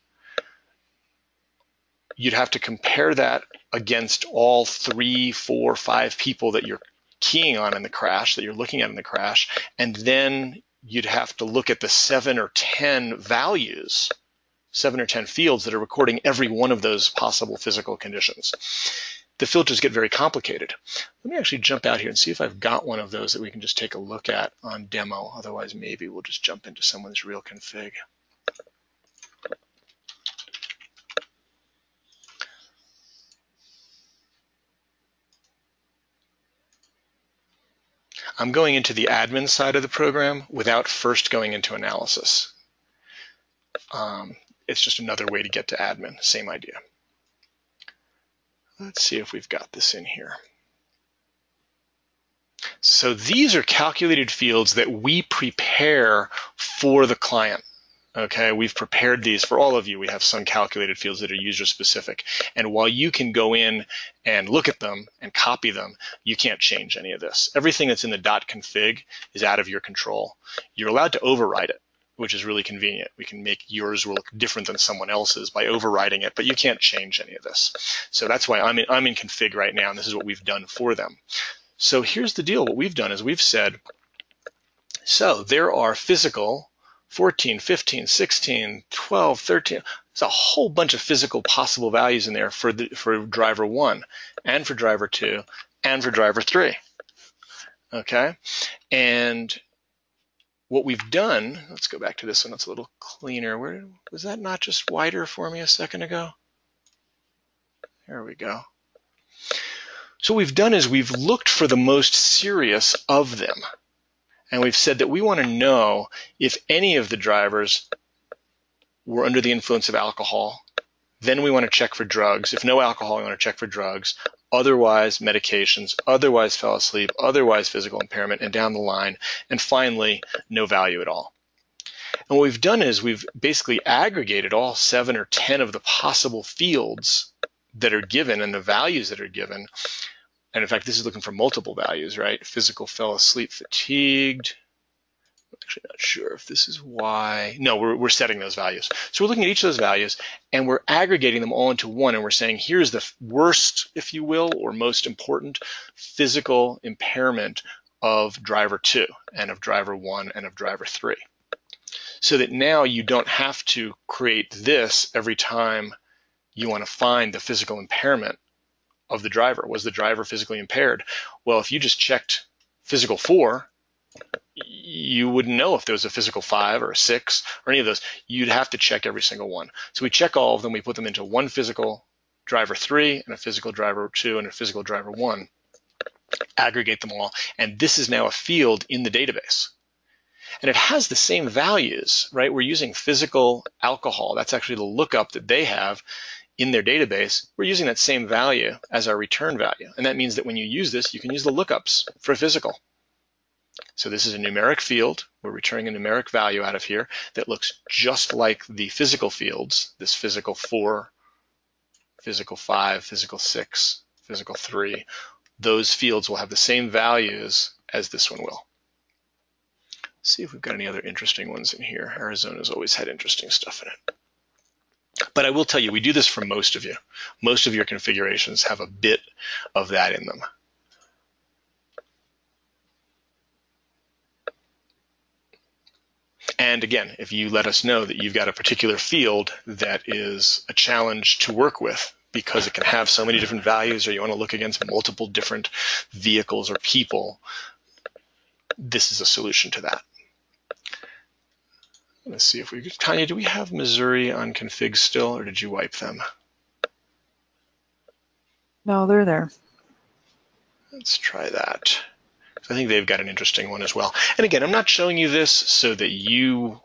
You'd have to compare that against all 3, 4, 5 people that you're keying on in the crash, that you're looking at in the crash, and then you'd have to look at the 7 or 10 values, 7 or 10 fields that are recording every one of those possible physical conditions. The filters get very complicated. Let me actually jump out here and see if I've got one of those that we can just take a look at on demo. Otherwise, maybe we'll just jump into someone's real config. I'm going into the admin side of the program without first going into analysis. It's just another way to get to admin, same idea. Let's see if we've got this in here. So these are calculated fields that we prepare for the client. Okay, we've prepared these for all of you. We have some calculated fields that are user specific. And while you can go in and look at them and copy them, you can't change any of this. Everything that's in the .config is out of your control. You're allowed to override it, which is really convenient. We can make yours look different than someone else's by overriding it, but you can't change any of this. So that's why I'm in config right now, and this is what we've done for them. So here's the deal. What we've done is we've said, so there are physical 14, 15, 16, 12, 13. There's a whole bunch of physical possible values in there for driver 1 and for driver 2 and for driver 3. Okay? And what we've done, let's go back to this one. It's a little cleaner. Was that not just wider for me a second ago? There we go. So what we've done is we've looked for the most serious of them. And we've said that we want to know if any of the drivers were under the influence of alcohol. Then we want to check for drugs. If no alcohol, we want to check for drugs. Otherwise, medications. Otherwise, fell asleep. Otherwise, physical impairment, and down the line. And finally, no value at all. And what we've done is we've basically aggregated all 7 or 10 of the possible fields that are given and the values that are given. And in fact, this is looking for multiple values, right? Physical, fell asleep, fatigued. I'm actually not sure if this is Y. No, we're setting those values. So we're looking at each of those values, and we're aggregating them all into one, and we're saying, here's the worst, if you will, or most important physical impairment of driver 2, and of driver 1, and of driver 3. So that now you don't have to create this every time you want to find the physical impairment of the driver. Was the driver physically impaired? Well, if you just checked physical 4, you wouldn't know if there was a physical 5 or a 6 or any of those. You'd have to check every single one. So we check all of them. We put them into one physical driver 3 and a physical driver 2 and a physical driver 1. Aggregate them all. And this is now a field in the database. And it has the same values, right? We're using physical alcohol. That's actually the lookup that they have in their database. We're using that same value as our return value. And that means that when you use this, you can use the lookups for physical. So this is a numeric field. We're returning a numeric value out of here that looks just like the physical fields, this physical 4, physical 5, physical 6, physical 3. Those fields will have the same values as this one will. Let's see if we've got any other interesting ones in here. Arizona's always had interesting stuff in it. But I will tell you, we do this for most of you. Most of your configurations have a bit of that in them. And again, if you let us know that you've got a particular field that is a challenge to work with because it can have so many different values, or you want to look against multiple different vehicles or people, this is a solution to that. Let's see if we could. Tanya, do we have Missouri on config still, or did you wipe them? No, they're there. Let's try that. I think they've got an interesting one as well. And again, I'm not showing you this so that you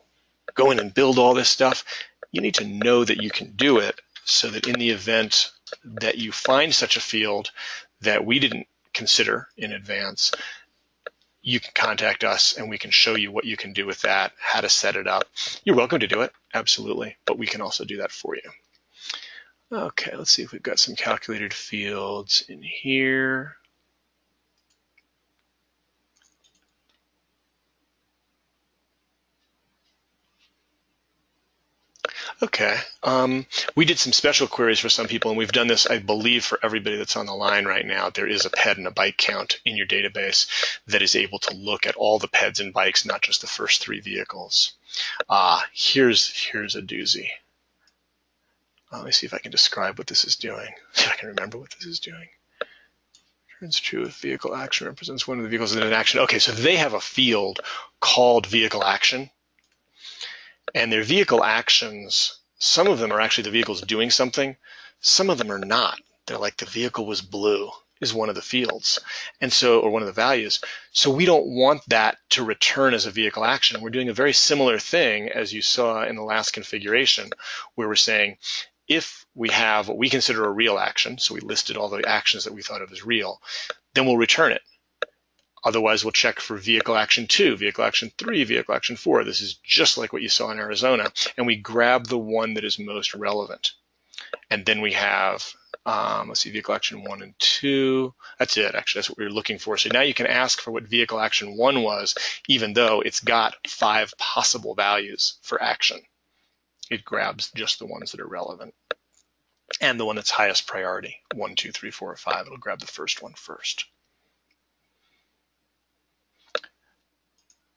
go in and build all this stuff. You need to know that you can do it so that in the event that you find such a field that we didn't consider in advance, you can contact us and we can show you what you can do with that, how to set it up. You're welcome to do it, absolutely, but we can also do that for you. Okay, let's see if we've got some calculated fields in here. Okay, we did some special queries for some people, and we've done this, I believe, for everybody that's on the line right now. There is a ped and a bike count in your database that is able to look at all the peds and bikes, not just the first 3 vehicles. Here's a doozy. Let me see if I can describe what this is doing. See if I can remember what this is doing. Turns true if vehicle action represents one of the vehicles in an action. Okay, so they have a field called vehicle action. And their vehicle actions, some of them are actually the vehicle's doing something. Some of them are not. They're like the vehicle was blue is one of the fields, and so, or one of the values. So we don't want that to return as a vehicle action. We're doing a very similar thing as you saw in the last configuration, where we're saying if we have what we consider a real action, so we listed all the actions that we thought of as real, then we'll return it. Otherwise, we'll check for vehicle action 2, vehicle action 3, vehicle action 4. This is just like what you saw in Arizona. And we grab the one that is most relevant. And then we have, let's see, vehicle action 1 and 2. That's it, actually. That's what we were looking for. So now you can ask for what vehicle action 1 was, even though it's got 5 possible values for action. It grabs just the ones that are relevant. And the one that's highest priority, 1, 2, 3, 4, or 5. It'll grab the first one first.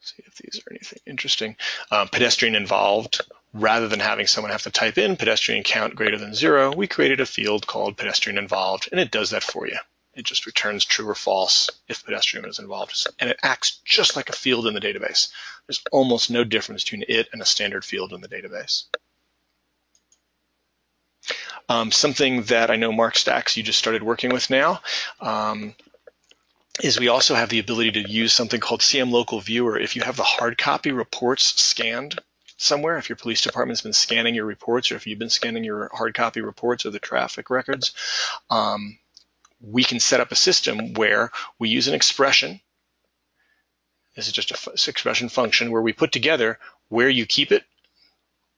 See if these are anything interesting. Pedestrian involved. Rather than having someone have to type in pedestrian count greater than 0, we created a field called pedestrian involved, and it does that for you. It just returns true or false if pedestrian is involved, and it acts just like a field in the database. There's almost no difference between it and a standard field in the database. Something that I know, Mark Stacks, you just started working with now, is we also have the ability to use something called CM Local Viewer. If you have the hard copy reports scanned somewhere, if your police department's been scanning your reports, or if you've been scanning your hard copy reports or the traffic records, we can set up a system where we use an expression. This is just an expression function where we put together where you keep it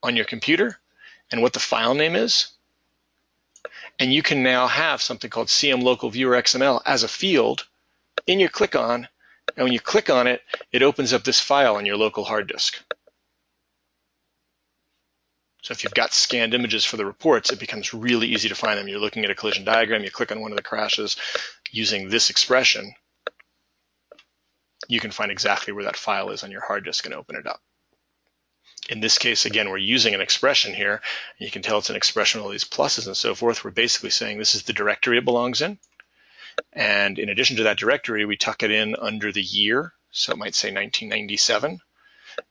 on your computer and what the file name is. And you can now have something called CM Local Viewer XML as a field in your click on, and when you click on it, it opens up this file on your local hard disk. So if you've got scanned images for the reports, it becomes really easy to find them. You're looking at a collision diagram, you click on one of the crashes using this expression, you can find exactly where that file is on your hard disk and open it up. In this case, again, we're using an expression here. You can tell it's an expression with all these pluses and so forth. We're basically saying this is the directory it belongs in. And in addition to that directory, we tuck it in under the year. So it might say 1997.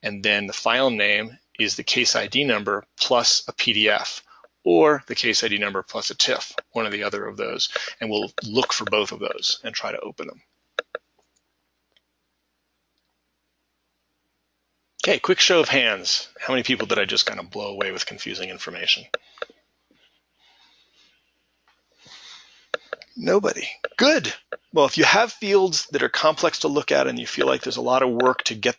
And then the file name is the case ID number plus a PDF, or the case ID number plus a TIFF, one or the other of those. And we'll look for both of those and try to open them. Okay, quick show of hands. How many people did I just kind of blow away with confusing information? Nobody. Good. Well, if you have fields that are complex to look at and you feel like there's a lot of work to get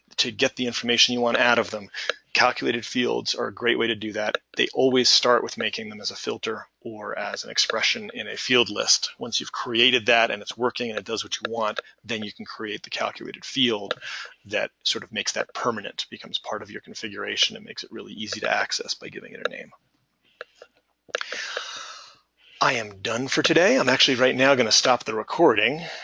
the information you want out of them, calculated fields are a great way to do that. They always start with making them as a filter or as an expression in a field list. Once you've created that and it's working and it does what you want, then you can create the calculated field that sort of makes that permanent, becomes part of your configuration, and makes it really easy to access by giving it a name. I am done for today. I'm actually right now going to stop the recording.